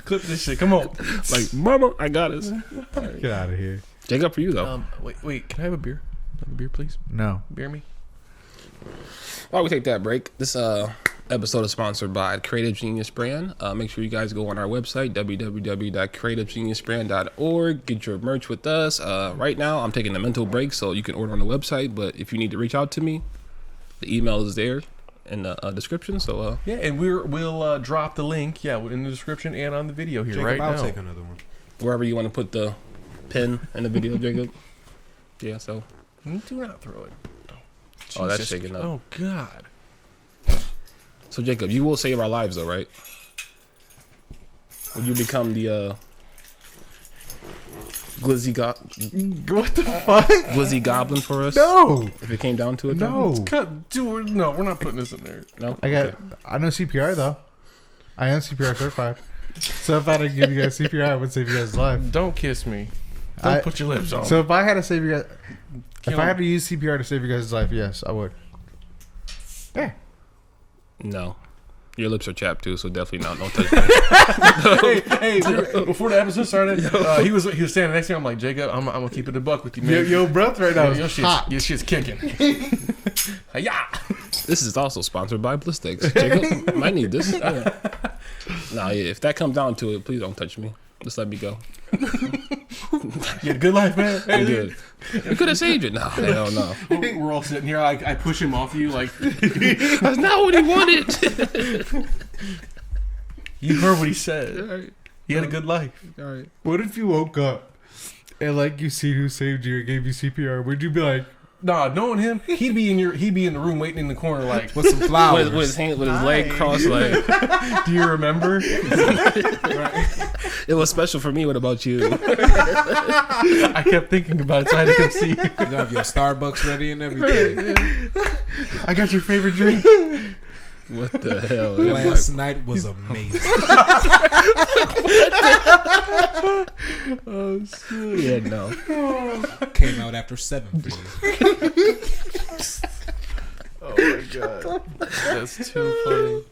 Clip this shit. Come on. Like, mama, I got us. Get out of here. Jacob, for you though. Wait. Can I have a beer? Have a beer, please. No. Beer me. While we take that break, this episode is sponsored by Creative Genius Brand. Make sure you guys go on our website, www.creativegeniusbrand.org. Get your merch with us. Right now, I'm taking a mental break, so you can order on the website. But if you need to reach out to me, the email is there in the description. So Yeah, and we'll drop the link, in the description and on the video here Jacob, right I'll now. take another one. wherever you want to put the pin in the video, Jacob. Yeah, so. Do not throw it. Oh, that's Jesus. shaking up. Oh, God. So, Jacob, you will save our lives, though, right? Will you become the glizzy What the fuck? glizzy goblin for us? No. If it came down to it, No. Dude, no, we're not putting this in there. no. I got. Okay. I know CPR though. I am CPR certified. So if I didn't give you guys CPR, I would save you guys' life. Don't kiss me. Don't put your lips on. So if I had to save you guys, if Kill I had him. to use CPR to save you guys' life, yes, I would. Yeah. No. Your lips are chapped too, so definitely not. Don't touch me. hey, before the episode started, he was standing next to me. I'm like, Jacob, I'm gonna keep it a buck with you, man. Your breath right now is hot. Your shit's kicking. Yeah. This is also sponsored by Blistex. Jacob, might need this. Yeah. Nah, yeah. If that comes down to it, please don't touch me. Just let me go. You had a good life, man. I'm good. We could have saved it. No, hell no. We're all sitting here. I push him off you like That's not what he wanted. you heard what he said. All right. He had a good life. All right. What if you woke up and like you see who saved you and gave you CPR? Would you be like, Nah, knowing him, he'd be in the room waiting in the corner like, With some flowers. With his hand, with his leg crossed, like do you remember? it was special for me. What about you? I kept thinking about it, so I had to come see you. You have your Starbucks ready and everything. I got your favorite drink? What the hell? Last night was amazing. Yeah, no. Came out after 7 for you. Oh my god, that's too funny.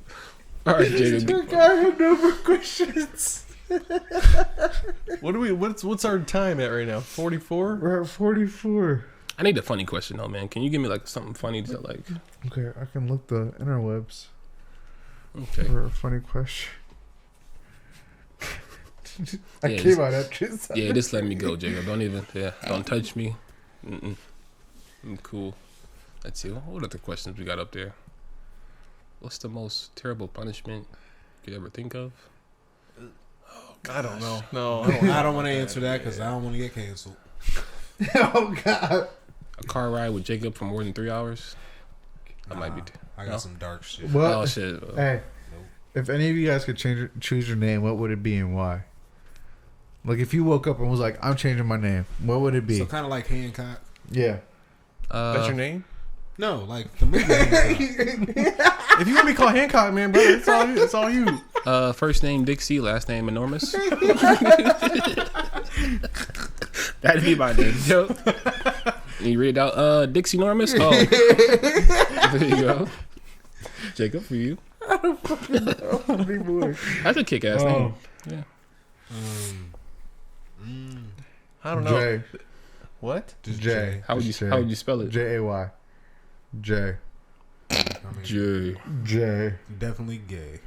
All right, Jacob. I have no more questions. What's our time at right now? 44. We're at 44. I need a funny question though, man. Can you give me like something funny to like? Okay, I can look the interwebs. Okay. For a funny question. I Yeah, came out after this. Yeah, just let me go, Jacob. Don't touch me. Mm-mm. I'm cool. Let's see. What other questions we got up there? What's the most terrible punishment you could ever think of? I don't know. No, I don't want to answer that because I don't want to get canceled. Oh God. A car ride with Jacob for more than 3 hours? That might be. I got some dark shit. What? Oh shit. Hey, if any of you guys could choose your name, what would it be and why? Like, if you woke up and was like, "I'm changing my name," what would it be? So kind of like Hancock. Yeah. that's your name. No, like the movie Hancock. If you want to be called Hancock, man, brother, it's all you. It's all you. First name Dixie, last name Enormous. That'd be my name. Yo. You read out Dixie Enormous? Oh. There you go. Jacob, for you. I don't fucking know anymore. That's a kick-ass name. Yeah. I don't know. Jay. What? Just J. How would you spell it? J-A-Y. J. I mean, J. J. definitely gay.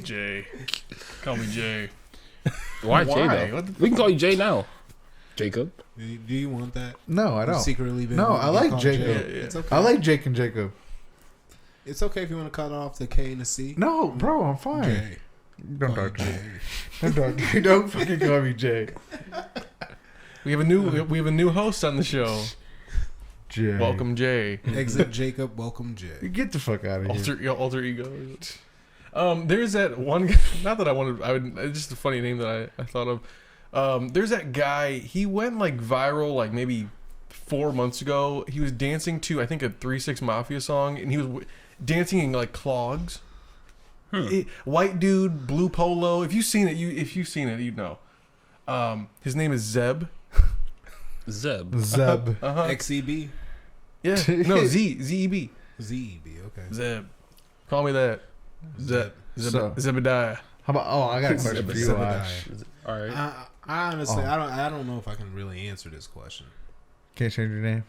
Jay. Call me Jay. Why Jay Why? though? What the We can call you Jay now. Jacob. Do you want that? No, I You don't. secretly been No, wanting I to like call Jacob. Jay? Yeah. It's okay. I like Jake and Jacob. It's okay if you want to cut off the K and the C. No, bro, I'm fine. Jay. Don't Call talk you to me. Jay. Don't talk to me. Don't fucking call me Jay. We have a new host on the show. Jay. Welcome, Jay. Exit Jacob. Welcome Jay. Get the fuck out of here. Alter ego. There's that one guy, not that it's just a funny name that I thought of. There's that guy, he went like viral like maybe 4 months ago. He was dancing to I think a 3-6 Mafia song, and he was dancing in like clogs. White dude, blue polo. If you've seen it, you'd know. His name is Zeb. Zeb. Zeb. XEB. Yeah, no, ZEB. ZEB. Okay. Zeb. Call me that. Zeb. So- Zebediah. How about? Oh, I got a question for you, Zebediah. Ash. All right. I honestly, I don't know if I can really answer this question. Can't change your name.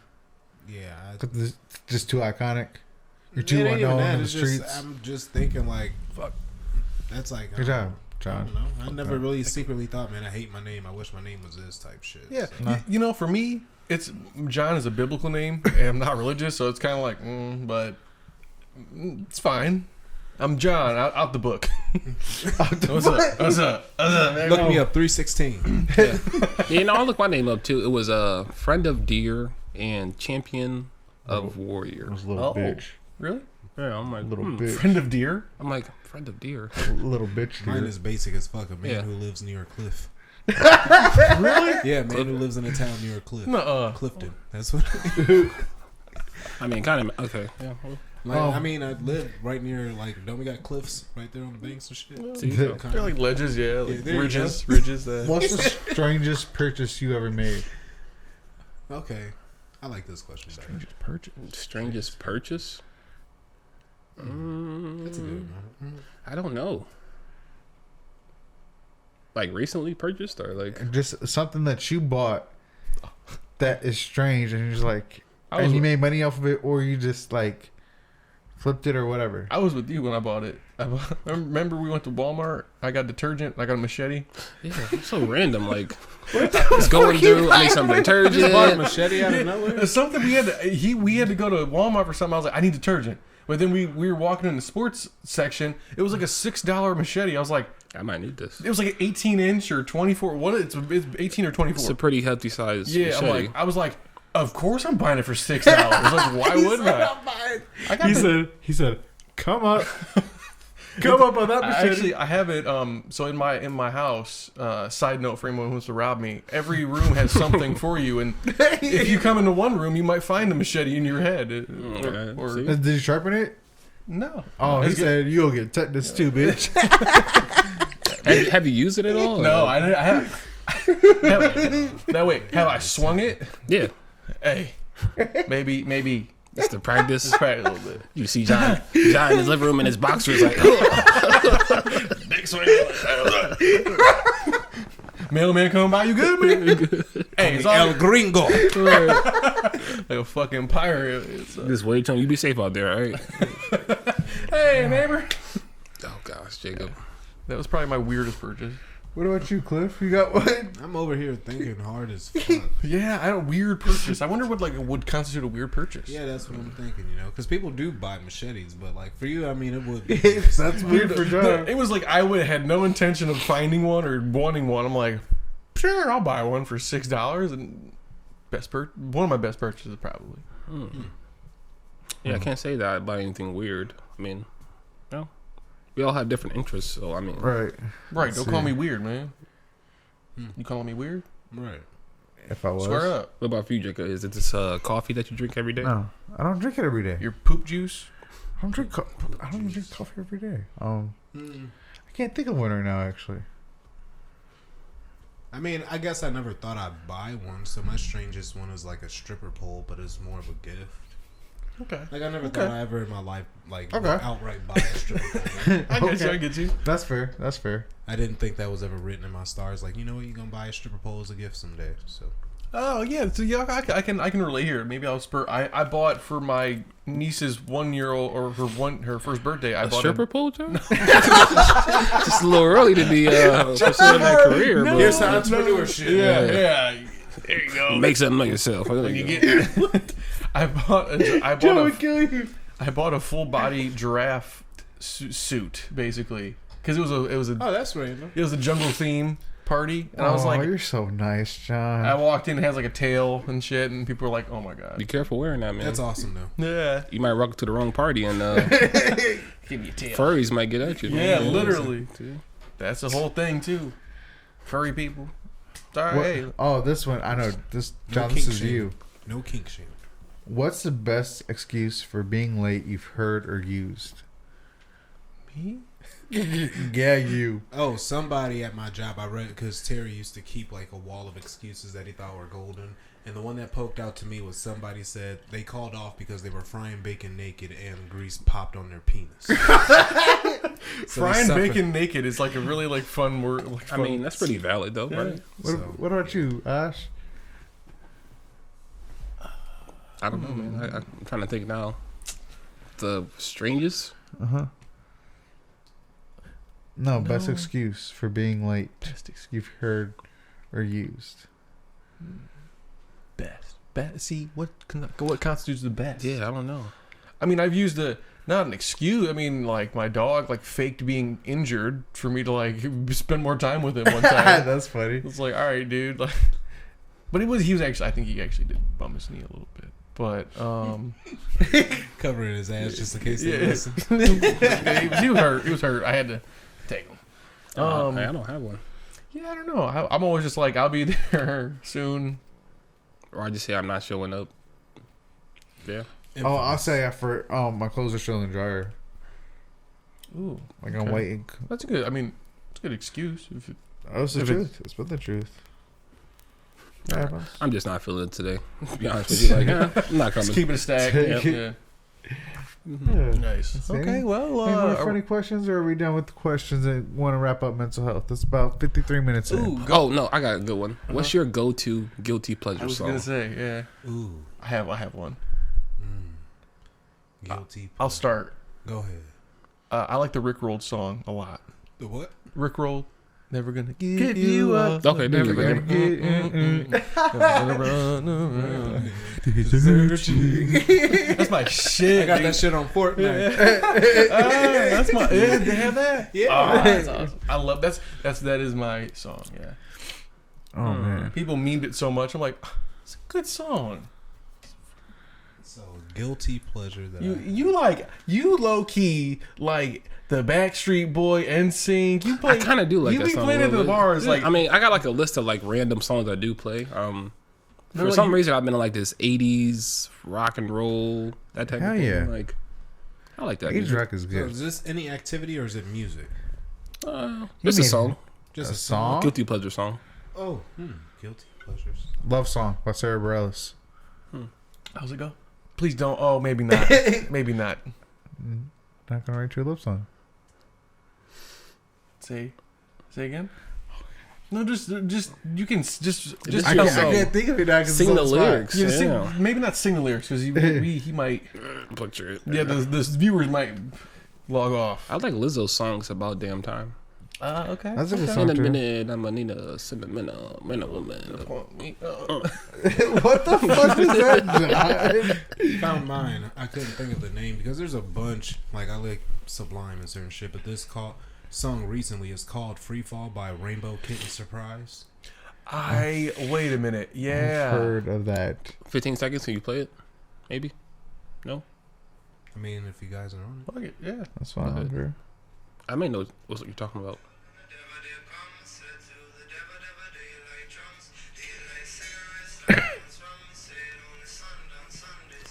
Yeah. 'Cause it's just too iconic. You're It too ain't even unknown that, in the it's just- streets. I'm just thinking like, fuck. That's like. Good job, I John. don't know. I never really secretly thought, man, I hate my name. I wish my name was this type shit. Yeah, So. you know, for me, it's John is a biblical name, and I'm not religious, so it's kind of like, but it's fine. I'm John, out the book. What's up? What's up? Man? Look me up, 316. Yeah, no, I looked my name up too. It was a friend of deer and champion of warriors. Little Oh. bitch. Really? Yeah, I'm like Little bitch. Friend of deer? I'm like friend of deer. Little bitch. Mine Dude. is basic as fuck. A man Yeah. who lives near a cliff. Really? Yeah, a man who lives in a town near a cliff. Nuh-uh. Clifton. That's what. I mean, kind of okay. Yeah. Like, Oh. I mean, I live right near, like, don't we got cliffs right there on the banks and shit? See, The- Kinda. They're like ledges, yeah, like there you ridges. What's the strangest purchase you ever made? Okay. I like this question better. strangest purchase. That's a good one. I don't know. Like recently purchased or like Just something that you bought that is strange, and you're just like, I was and you with- made money off of it, or you just like flipped it or whatever. I was with you when I bought it. Remember we went to Walmart? I got detergent. I got a machete. yeah, it's so random. Like it's going through. I need some Bought a detergent. machete out of nowhere? It's something we had to go to Walmart for something. I was like, I need detergent. But then we were walking in the sports section. It was like a $6 machete. I was like, I might need this. it was like an 18-inch or 24. What? It's 18 or 24. It's a pretty healthy size. Yeah, machete. I was like, of course I'm buying it for $6. Like, why wouldn't I? I got He said, come up on that machete. I have it. So in my house. Side note for anyone who wants to rob me. Every room has something for you, and if you come into one room, you might find a machete in your head. Or see? Did you sharpen it? no. Oh, he It's good. said you'll get tetanus too, bitch. Have you used it at all? No, Or- I have. No, wait. Have I swung it? Yeah, Hey, maybe. it's the practice. Just practice a little bit. You see John in his living room in his boxers like, Big swing. Mailman coming by, you good, man? Hey, it's all El Gringo. like a fucking pirate. Just wait till you be safe out there, all right? Hey, neighbor. Oh gosh, Jacob. That was probably my weirdest purchase. What about you, Cliff? You got one? I'm over here thinking hard as fuck. Yeah, I had a weird purchase. I wonder what would constitute a weird purchase. Yeah, that's what I'm thinking, because people do buy machetes, but like for you, I mean, it would be. That's weird for John. It was like I would had no intention of finding one or wanting one. I'm like, sure, I'll buy one for $6, and one of my best purchases probably. Yeah, I can't say that I buy anything weird. I mean, no. We all have different interests, so I mean. Right. Right, don't call me weird, man. You calling me weird? Right. If I was. Swear up. What about for you, Jacob? Is it this coffee that you drink every day? No, I don't drink it every day. Your poop juice? I don't drink coffee every day. I can't think of one right now, actually. I mean, I guess I never thought I'd buy one, so my strangest one is like a stripper pole, but it's more of a gift. Okay. Like I never thought I ever in my life would Okay. outright buy a stripper pole. I get you. That's fair. That's fair. I didn't think that was ever written in my stars. Like, you know what, you're gonna buy a stripper pole as a gift someday. So Oh yeah, so yeah, I can relate here. Maybe I'll spur. I bought for my niece's 1-year-old or her first birthday. I A bought stripper pole, John? Just a little early to be pursuing that career, but here's entrepreneurship. Yeah. There you go. make something of yourself. There You you go. get. I bought a full body giraffe suit basically because it was a Oh, that's random. it was a jungle theme party and I was like, you're so nice, John. I walked in, it has like a tail and shit, and people were like, oh my god. Be careful wearing that, man. That's awesome though. Yeah. You might walk to the wrong party and Give me a tail. furries might get at you. Yeah, man. literally. That's the whole thing too. Furry people. Sorry. What- Hey. Oh, this one I know. This No John, kink this is shame. you. No kink shame. What's the best excuse for being late you've heard or used? Me? Yeah, you. Oh, somebody at my job, I read because Terry used to keep like a wall of excuses that he thought were golden, and the one that poked out to me was somebody said they called off because they were frying bacon naked and grease popped on their penis. Frying bacon naked is like a really like fun word. Like, I mean, that's pretty valid though, right? What about you, Ash? I don't know, man. I'm trying to think now. The strangest? No, best excuse for being late Best excuse. you've heard or used. Best. See what constitutes the best? Yeah, I don't know. I mean, I've used not an excuse. I mean, like my dog like faked being injured for me to like spend more time with him one time. That's funny. It's like, all right, dude. Like, but he was actually. I think he actually did bum his knee a little bit. But Covering his ass just in case yeah, they listen. he was hurt. He was hurt. I had to take him. I don't have one. Yeah, I don't know. I'm always just like, I'll be there soon. Or I just say I'm not showing up. Yeah. Oh, I'll say after my clothes are still in the dryer. Ooh, Like I'm okay. waiting. That's a good. I mean, it's a good excuse. If it, Oh, it's the If it- truth. It's been the truth. Yeah, boss. I'm just not feeling it today. To be honest with you, like, I'm not coming. just keep it a stack. Take Yeah. Yeah. Nice. See? Okay, well, Any more funny questions, or are we done with the questions and want to wrap up mental health? It's about 53 minutes in. ooh, Oh no, I got a good one. What's your go-to guilty pleasure I was song? gonna say, yeah, Ooh. I have one. Guilty. I'll start. Go ahead. I like the Rick Rolled song a lot. The what? Rick Rolled, never gonna give you up. Okay, there you Never go. gonna get- Gonna run around. That's my shit. I got dude. that shit on Fortnite. That's my. Yeah, they have that. Yeah. Oh, that's awesome. I love that is my song. Yeah. Oh man. People memed it so much. I'm like, it's a good song. So guilty pleasure that You low key like the Backstreet Boy NSYNC. You play. I kind of do like you that be song. playing a at the little bit. bars like. I mean, I got like a list of like random songs I do play. For like some you- reason, I've been in like this '80s rock and roll, that type Hell of thing. yeah. Like, I like that. Age music. rock is So good. is this any activity or is it music? It's a mean- song, Just A song? guilty pleasure song. Oh, guilty pleasures. Love song by Sarah Bareilles. How's it go? Please don't. Oh, maybe not. Maybe not. Not gonna write you a love song. Say again. No, just you can just I tell can't think of it now because Sing the lyrics. Yeah, Yeah. maybe not sing the lyrics because he might. Butcher it. Yeah, the viewers might log off. I like Lizzo's songs about damn time. Okay. That's a good In song a too. minute, I'm gonna need a sentimental woman. What the fuck is that, John? Found mine. I couldn't think of the name because there's a bunch. Like I like Sublime and certain shit, but this song recently is called "Free Fall" by Rainbow Kitten Surprise. Wait a minute. Yeah. I've heard of that. 15 seconds, can you play it? Maybe? No? I mean, if you guys are on it. Fuck it. Yeah. That's fine. Okay. Bro. I may know what you're talking about.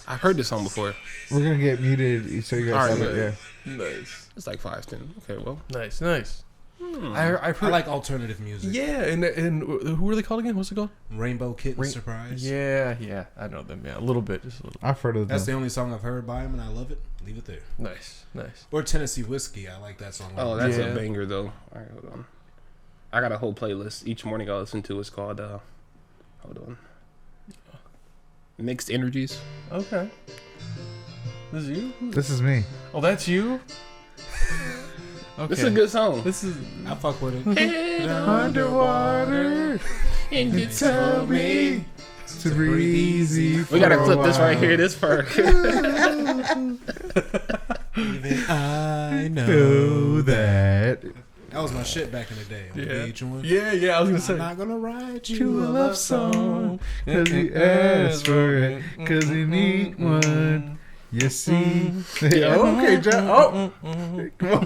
I've heard this song before. We're gonna get muted so you guys All right, have it. Yeah. Nice. It's like 5-10. Okay, well. Nice. I've I heard. like alternative music. Yeah, and who are they called again? What's it called? Rainbow Kitten Surprise. Yeah, I know them. Yeah, a little bit, just a little. I've heard of That's them. the only song I've heard by him, and I love it. Leave it there. Nice. Or Tennessee Whiskey. I like that song. Oh, that's Yeah. a banger, though. All right, hold on. I got a whole playlist. Each morning I listen to. It's called, hold on. Mixed Energies. Okay. This is you? This is me. Oh, that's you. Okay. This is a good song. This is. I fuck with it. Head Underwater, and you tell me to breathe easy. We gotta for a clip this right while. here. This part. Even I Know that That was my shit back in the day. On VH1. Yeah. I was gonna say. I'm not gonna write you you a love song, 'cause you asked for it, 'cause you need one. You see. Yeah, okay, John. Oh, come on.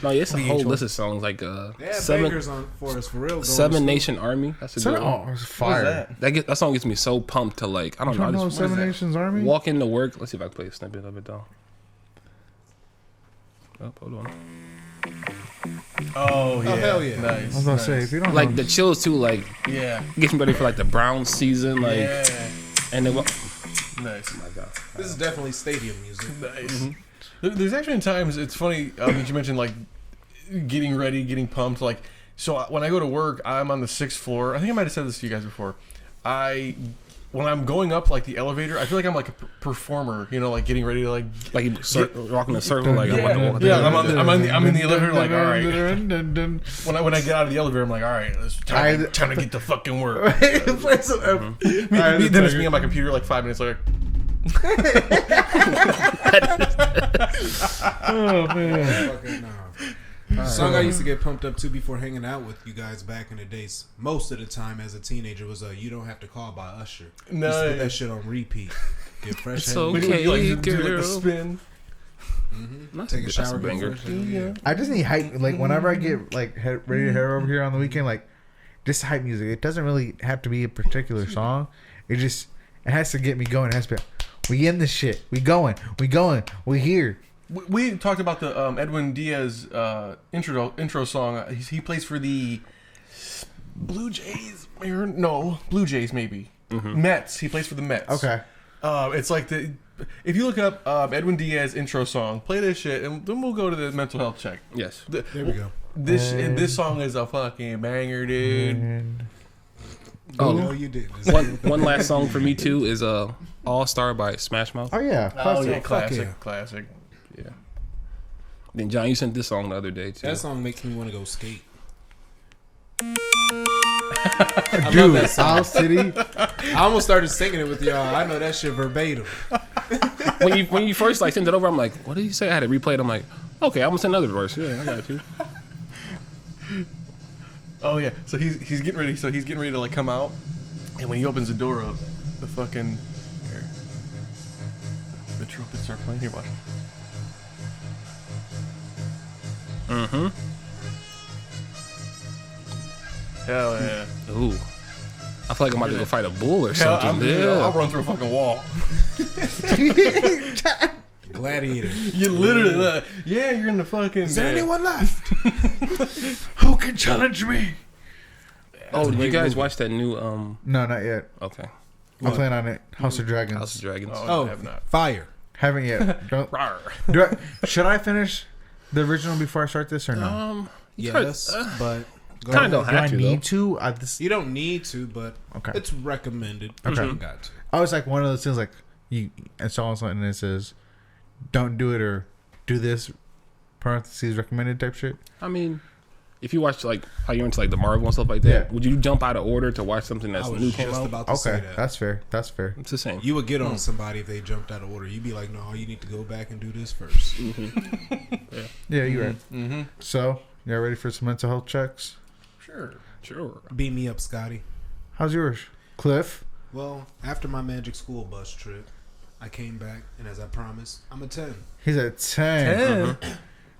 No, it's a whole list of songs like Yeah, seven bangers on for us for real. Seven Nation Army. That's a good one. Oh, it's fire. That song gets me so pumped to like I don't You know. don't I know just Seven Nations Army? walk into work. Let's see if I can play a snippet of it though. Oh, hold on. Oh yeah. hell yeah. Nice. I was about to say, if you don't Like know, the chills too. Like Yeah. gets me ready for like the Browns season. Like Yeah. and then what? Nice. Oh my god. This is definitely stadium music. Nice. There's actually times it's funny that you mentioned like getting ready, getting pumped. Like, so when I go to work, I'm on the 6th floor. I think I might have said this to you guys before. When I'm going up like the elevator, I feel like I'm like a performer. You know, like getting ready to like. Like walking a circle. Like I'm about to walk. Yeah, I'm in the elevator. Like, all right. When I get out of the elevator, I'm like, all right, it's time to get to fucking work. Then it's me on my computer like 5 minutes later. oh man, Fucking no. The song I used to get pumped up to before hanging out with you guys back in the days, most of the time as a teenager, was "You Don't Have to Call" by Usher. No, Used to put that shit on repeat. Get fresh. It's head. okay. Like, do like girl. the spin. Take a shower. Get banger. fresh head. I just need hype. Like whenever I get like ready to head over here on the weekend, like just hype music. It doesn't really have to be a particular song. It has to get me going. It has to be. We in this shit. We going. We here. We talked about the Edwin Diaz intro song. He plays for the Blue Jays. No, Blue Jays maybe. Mets. He plays for the Mets. Okay. It's like if you look up Edwin Diaz intro song, play this shit, and then we'll go to the mental health check. Yes. There we go. This song is a fucking banger, dude. Oh, No, you did. one last song for me too is All Star by Smash Mouth. Oh yeah. Classic. Yeah. Then John, you sent this song the other day too. That song makes me want to go skate. Dude, South City. I almost started singing it with y'all. I know that shit verbatim. when you first like sent it over, I'm like, what did you say? I had to replay it. I'm like, okay, I'm gonna send another verse. Yeah, I got you. Oh yeah. So he's getting ready. So he's getting ready to like come out, and when he opens the door up, the fucking the trumpets start playing. Here, watch. Mm-hmm. Hell yeah. Ooh. I feel like I'm about to go fight a bull or Hell, something. I'll Yeah. run through a fucking wall. Gladiator. You literally, yeah, you're in the fucking. Is there anyone left? Who can challenge me? Oh, did you guys watch that new No, not yet. Okay. I'm playing on it. House of Dragons. House of Dragons. Oh, Oh, I have not. fire. Haven't yet. Don't. Rawr. Should I finish the original before I start this or no? Yes, but go kind of ahead. don't have Do I to. need Though. to? You don't need to, but Okay. it's recommended. Okay. You got to. I was like one of those things like you and so on something that says don't do it or do this parentheses recommended type shit. I mean, if you watch like how you're into like the Marvel and stuff like that, Yeah. would you jump out of order to watch something that's I was new just came out? about to say Okay, that. that's fair. That's fair. It's the same. You would get on somebody if they jumped out of order. You'd be like, no, you need to go back and do this first. Yeah, you're right. Mm-hmm. So, y'all ready for some mental health checks? Sure. Sure. Beat me up, Scotty. How's yours, Cliff? Well, after my magic school bus trip, I came back, and as I promised, I'm a 10. He's at 10.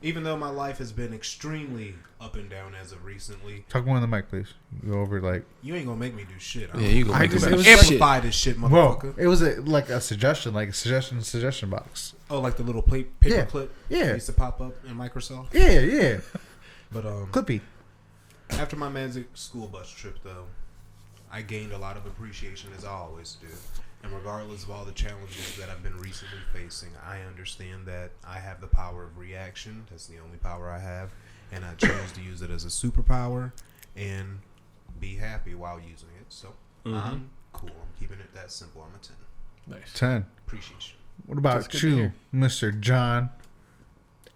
Even though my life has been extremely up and down as of recently, Talk more in the mic, please. Go over like. you ain't gonna make me do shit. Yeah, you gonna I make just- it it was better. amplify this shit, Whoa! motherfucker. It was like a suggestion, like a suggestion box. Oh, like the little paper Yeah. clip Yeah. that used to pop up in Microsoft. Yeah. But Clippy. after my magic school bus trip, though, I gained a lot of appreciation, as I always do. And regardless of all the challenges that I've been recently facing, I understand that I have the power of reaction. That's the only power I have. And I choose to use it as a superpower and be happy while using it. So I'm cool. I'm keeping it that simple. I'm a 10. Nice. 10. Appreciation. What That's about good to you, hear. Mr. John?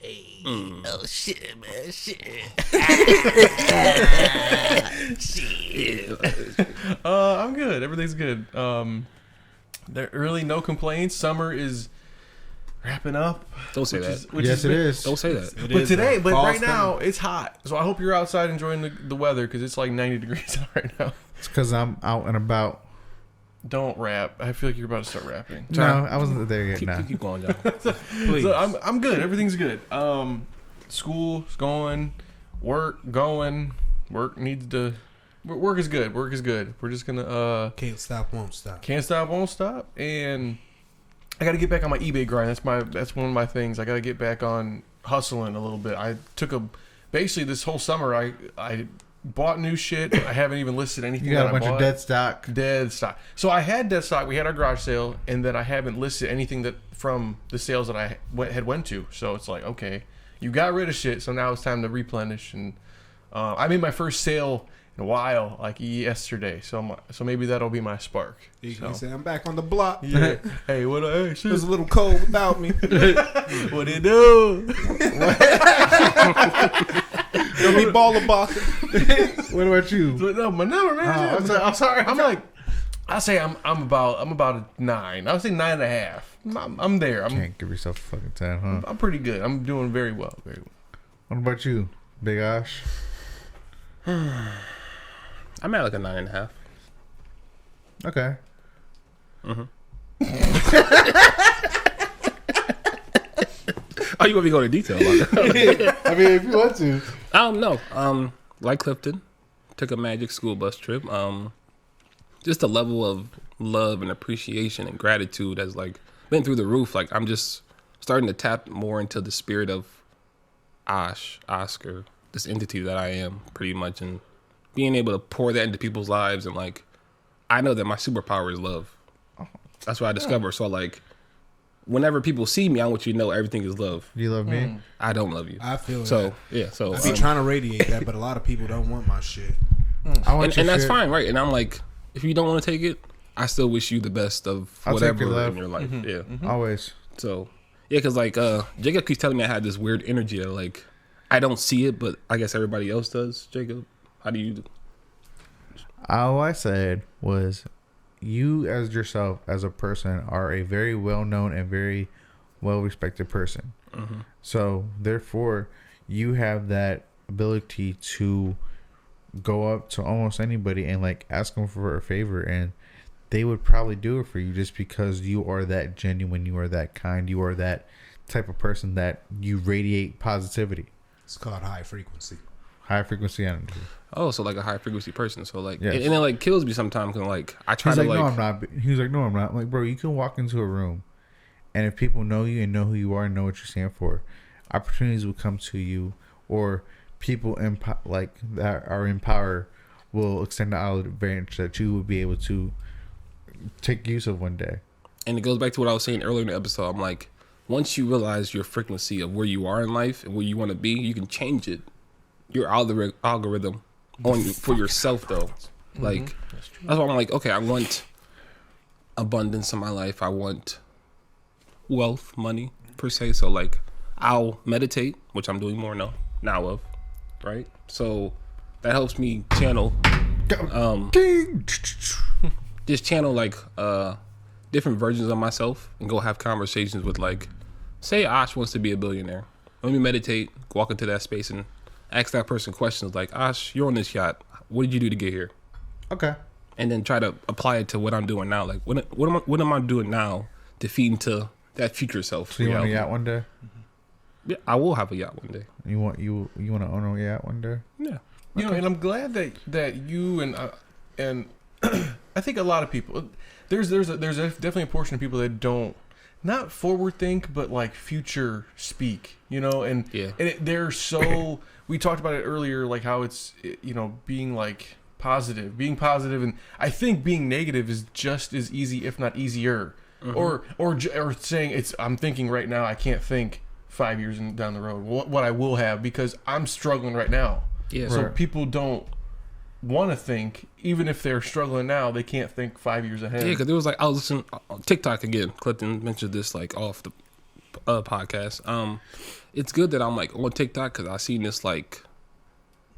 Oh shit, man, shit. I'm good. Everything's good. There really no complaints. Summer is wrapping up. Don't say which that. is- which Yes, it is. Don't say that. It But is, today, though. but Fall's right now coming. it's hot. So I hope you're outside enjoying the weather because it's like 90 degrees out right now. It's because I'm out and about. Don't rap. I feel like you're about to start rapping. No, I wasn't there yet. Nah. Keep going, John. Please. So I'm good. Everything's good. School's going, work going. Work needs to. Work is good. Work is good. We're just gonna Can't stop, won't stop. can't stop, won't stop, and I got to get back on my eBay grind. That's one of my things. I got to get back on hustling a little bit. I took basically this whole summer. I bought new shit. I haven't even listed anything. You got that a bunch I of bought. dead stock. Dead stock. So I had dead stock. We had our garage sale, and then I haven't listed anything that from the sales that I went to. So it's like, okay, you got rid of shit, so now it's time to replenish. And I made my first sale in a while, like yesterday. So maybe that'll be my spark. You So. can say, I'm back on the block. Yeah. Hey, what? Hey, It shit. was a little cold without me. What it do? Don't be baller boxing. What about you? No, my number, man. I'm sorry. I'm like, I say I'm about a 9. I would say 9.5. I'm there. Can't give yourself a fucking 10, huh? I'm pretty good. I'm doing very well. Very well. What about you, Big Ash? I'm at like a 9.5. Okay. Oh, you want me to go into detail about that? I mean, if you want to. I don't know. Like Clifton, took a magic school bus trip. Just a level of love and appreciation and gratitude has like been through the roof. Like I'm just starting to tap more into the spirit of Oscar, this entity that I am, pretty much, and being able to pour that into people's lives. And like, I know that my superpower is love. That's what I discovered. So like, whenever people see me, I want you to know everything is love. Do you love me? I don't love you. I feel So that. yeah. So I be trying to radiate that, but a lot of people don't want my shit. I want your and that's shit. fine, right? And I'm like, if you don't want to take it, I still wish you the best of I'll take whatever your love. in your life. Yeah. Always. So yeah, because like Jacob keeps telling me I had this weird energy that like I don't see it, but I guess everybody else does. Jacob, how do you? All I said was, you as yourself, as a person, are a very well-known and very well-respected person. So, therefore, you have that ability to go up to almost anybody and, like, ask them for a favor, and they would probably do it for you just because you are that genuine, you are that kind, you are that type of person that you radiate positivity. It's called high frequency. High frequency energy. Oh, so like a high frequency person. So like, Yes. and it like kills me sometimes. Cause like I try He's to like, like, no, I'm not. He was like, no, I'm not. I'm like, bro, you can walk into a room, and if people know you and know who you are and know what you stand for, opportunities will come to you, or people like that are in power will extend the olive branch that you will be able to take use of one day. and it goes back to what I was saying earlier in the episode. I'm like, once you realize your frequency of where you are in life and where you want to be, you can change it. Your algorithm on you for yourself though. Like that's why I'm like, okay, I want abundance in my life. I want wealth, money per se. So like I'll meditate, which I'm doing more now of, right? So that helps me channel just channel like different versions of myself and go have conversations with like, say Ash wants to be a billionaire. Let me meditate, walk into that space and ask that person questions like, Ash, you're on this yacht. What did you do to get here? Okay. And then try to apply it to what I'm doing now. Like, what am I doing now to feed into that future self? So you want a yacht one day? Yeah, I will have a yacht one day. You want to own a yacht one day? Yeah. You know, and I'm glad that you and I think a lot of people there's definitely a portion of people that don't not forward think but like future speak, you know, and they're so we talked about it earlier, like how it's, you know, being positive, and I think being negative is just as easy, if not easier, or saying I'm thinking right now, I can't think 5 years down the road what I will have because I'm struggling right now. Yeah. So people don't want to think, even if they're struggling now, they can't think 5 years ahead. Yeah, because there was like I was listening on TikTok again. Clifton mentioned this like off the podcast. It's good that I'm like on TikTok because I seen this like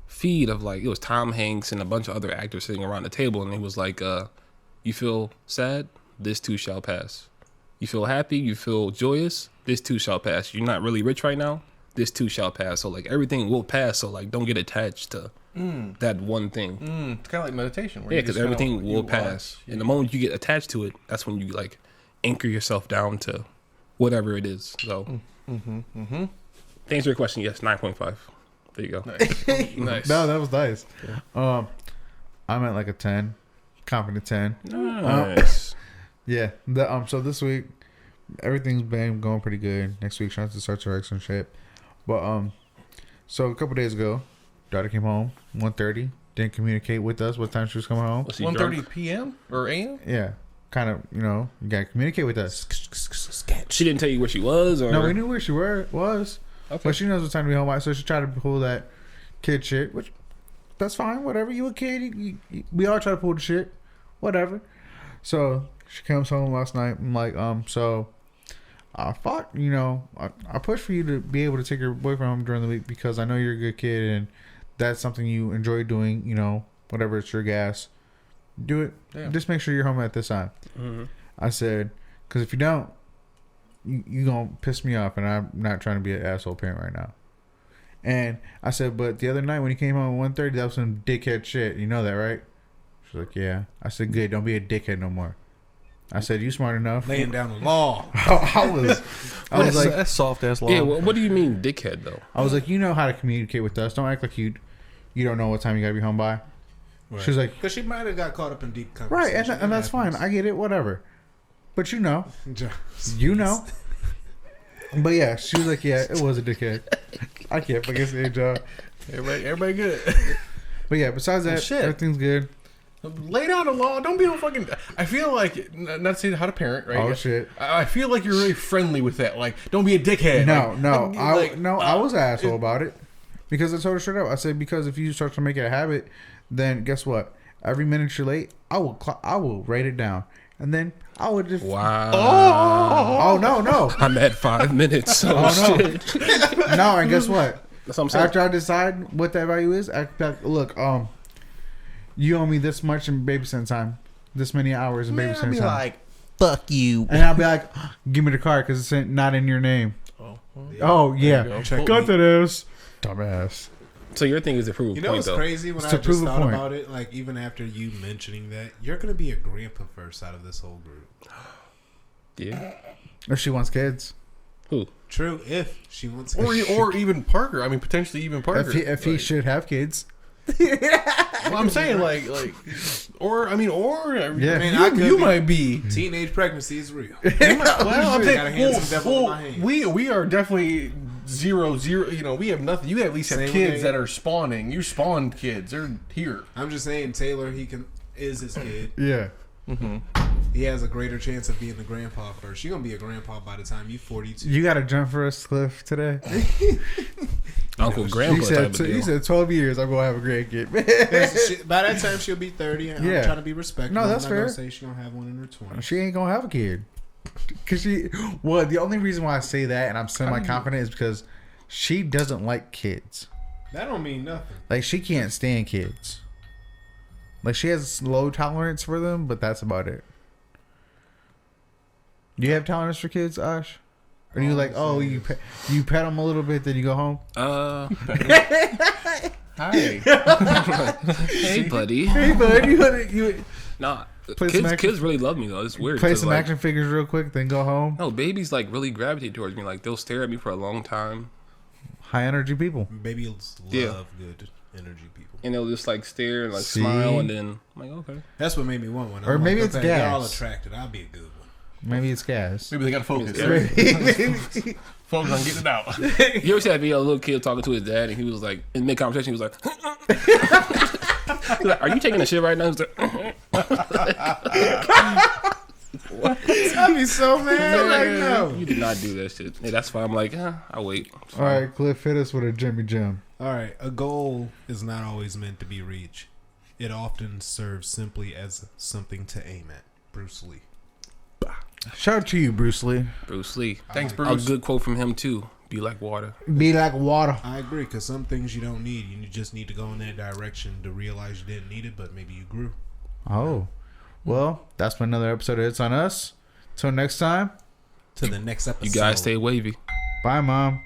feed of like it was Tom Hanks and a bunch of other actors sitting around the table, and it was like, you feel sad, this too shall pass. You feel happy, you feel joyous, this too shall pass. You're not really rich right now, this too shall pass. So like everything will pass. So like don't get attached to that one thing. It's kind of like meditation. Yeah, because everything will pass. And the moment you get attached to it, that's when you like anchor yourself down to whatever it is. So, to answer your question, yes, 9.5. There you go. Nice. No, that was nice. Yeah. I'm at like a 10, confident 10. Nice. Yeah. So this week, everything's been going pretty good. Next week, trying to start your and shit. But so a couple days ago, daughter came home 1:30. Didn't communicate with us what time she was coming home. 1:30 p.m. or a.m. Yeah. Kind of, you know, you gotta communicate with us. She didn't tell you where she was, or No, we knew where she was. Okay. But she knows what time to be home by, so she tried to pull that kid shit, which that's fine. Whatever, you a kid. We all try to pull the shit. Whatever. So she comes home last night. I'm like, so I thought, you know, I pushed for you to be able to take your boyfriend home during the week because I know you're a good kid and that's something you enjoy doing. You know, whatever, it's your gas. Do it. Yeah. Just make sure you're home at this time. I said, because if you don't, you gonna piss me off, and I'm not trying to be an asshole parent right now. And I said, but the other night when you came home at 1:30, that was some dickhead shit. You know that, right? She's like, yeah. I said, good. Don't be a dickhead no more. I said, you smart enough. Laying down the law. I was like, that's soft ass law. Yeah. Well, what do you mean, dickhead though? I was like, you know how to communicate with us. Don't act like you don't know what time you gotta be home by. Right. She was like, because she might have got caught up in deep conversation. Right, and that's fine. I get it. Whatever. But you know. But yeah, she was like, yeah, it was a dickhead. I can't fucking say John. Everybody good. But yeah, besides that, everything's good. Lay down the law. Don't be a fucking. I feel like, not to say how to parent, right? Oh shit. I feel like you're really friendly with that. Like, don't be a dickhead. I was an asshole about it because I told her straight up. I said, because if you start to make it a habit, then guess what? Every minute you're late, I will write it down, and then I would just no. I'm at 5 minutes. So shit. No, and guess what? That's what I'm saying. After I decide what that value is, I look, you owe me this much in babysitting time, this many hours in babysitting time. I'll be like, fuck you, and I'll be like, give me the card because it's not in your name. Oh yeah, got that ass, dumbass. So your thing is to prove a point, though. You know what's crazy? When I just thought about it, like, even after you mentioning that, you're going to be a grandpa first out of this whole group. Yeah. If she wants kids. Who? True, if she wants kids. Or even Parker. I mean, potentially even Parker. If he should have kids. Well, I'm saying, like, you might be. Teenage pregnancy is real. We are definitely 0. You know, we have nothing. You at least have kids that are spawning. You spawned kids. They're here. I'm just saying, Taylor, is his kid. Yeah. he has a greater chance of being the grandpa first. You're gonna be a grandpa by the time you're 42. You got to jump for us, Cliff, today. Uncle Grandpa type of deal. He said 12 years, I'm going to have a grandkid. By that time, she'll be 30. And Yeah. I'm trying to be respectful. No, that's I'm not fair. gonna say she's gonna have one in her 20s. She ain't going to have a kid. Because the only reason why I say that and I'm semi-confident is because she doesn't like kids. That don't mean nothing. Like, she can't stand kids. Like, she has low tolerance for them, but that's about it. Do you have tolerance for kids, Ash? Or you like, oh, you pet them a little bit, then you go home? Hi. Hey, buddy. Hey, bud, you Nah, Play some action. kids really love me though. It's weird. play 'cause, some like, action figures real quick, then go home? No, babies like really gravitate towards me. Like they'll stare at me for a long time, High energy people. Babies love Yeah. good energy people. and they'll just like stare and like See? smile, and then I'm like, okay. That's what made me want one. Or I'm maybe like, it's okay, They're all gas. attracted. I'll be a good one. Maybe it's gas. Maybe they gotta focus. Yeah. Focus on getting it out. You ever see that video of a little kid talking to his dad, and he was like, in mid conversation, he was like, he's like, "Are you taking a shit right now?" He was like, I'd be so mad. Like, no. You did not do that shit. Hey, that's fine. I'm like, I'll wait. It's All fine. right, Cliff, hit us with a Jimmy Jim. All right. A goal is not always meant to be reached. It often serves simply as something to aim at. Bruce Lee. Shout out to you, Bruce Lee. Bruce Lee. Thanks, A Bruce. good quote from him too. Be like water. Be like water. I agree, because some things you don't need. You just need to go in that direction to realize you didn't need it, but maybe you grew. Oh. Well, that's been another episode of It's On Us. Till next time. To the next episode. You guys stay wavy. Bye, Mom.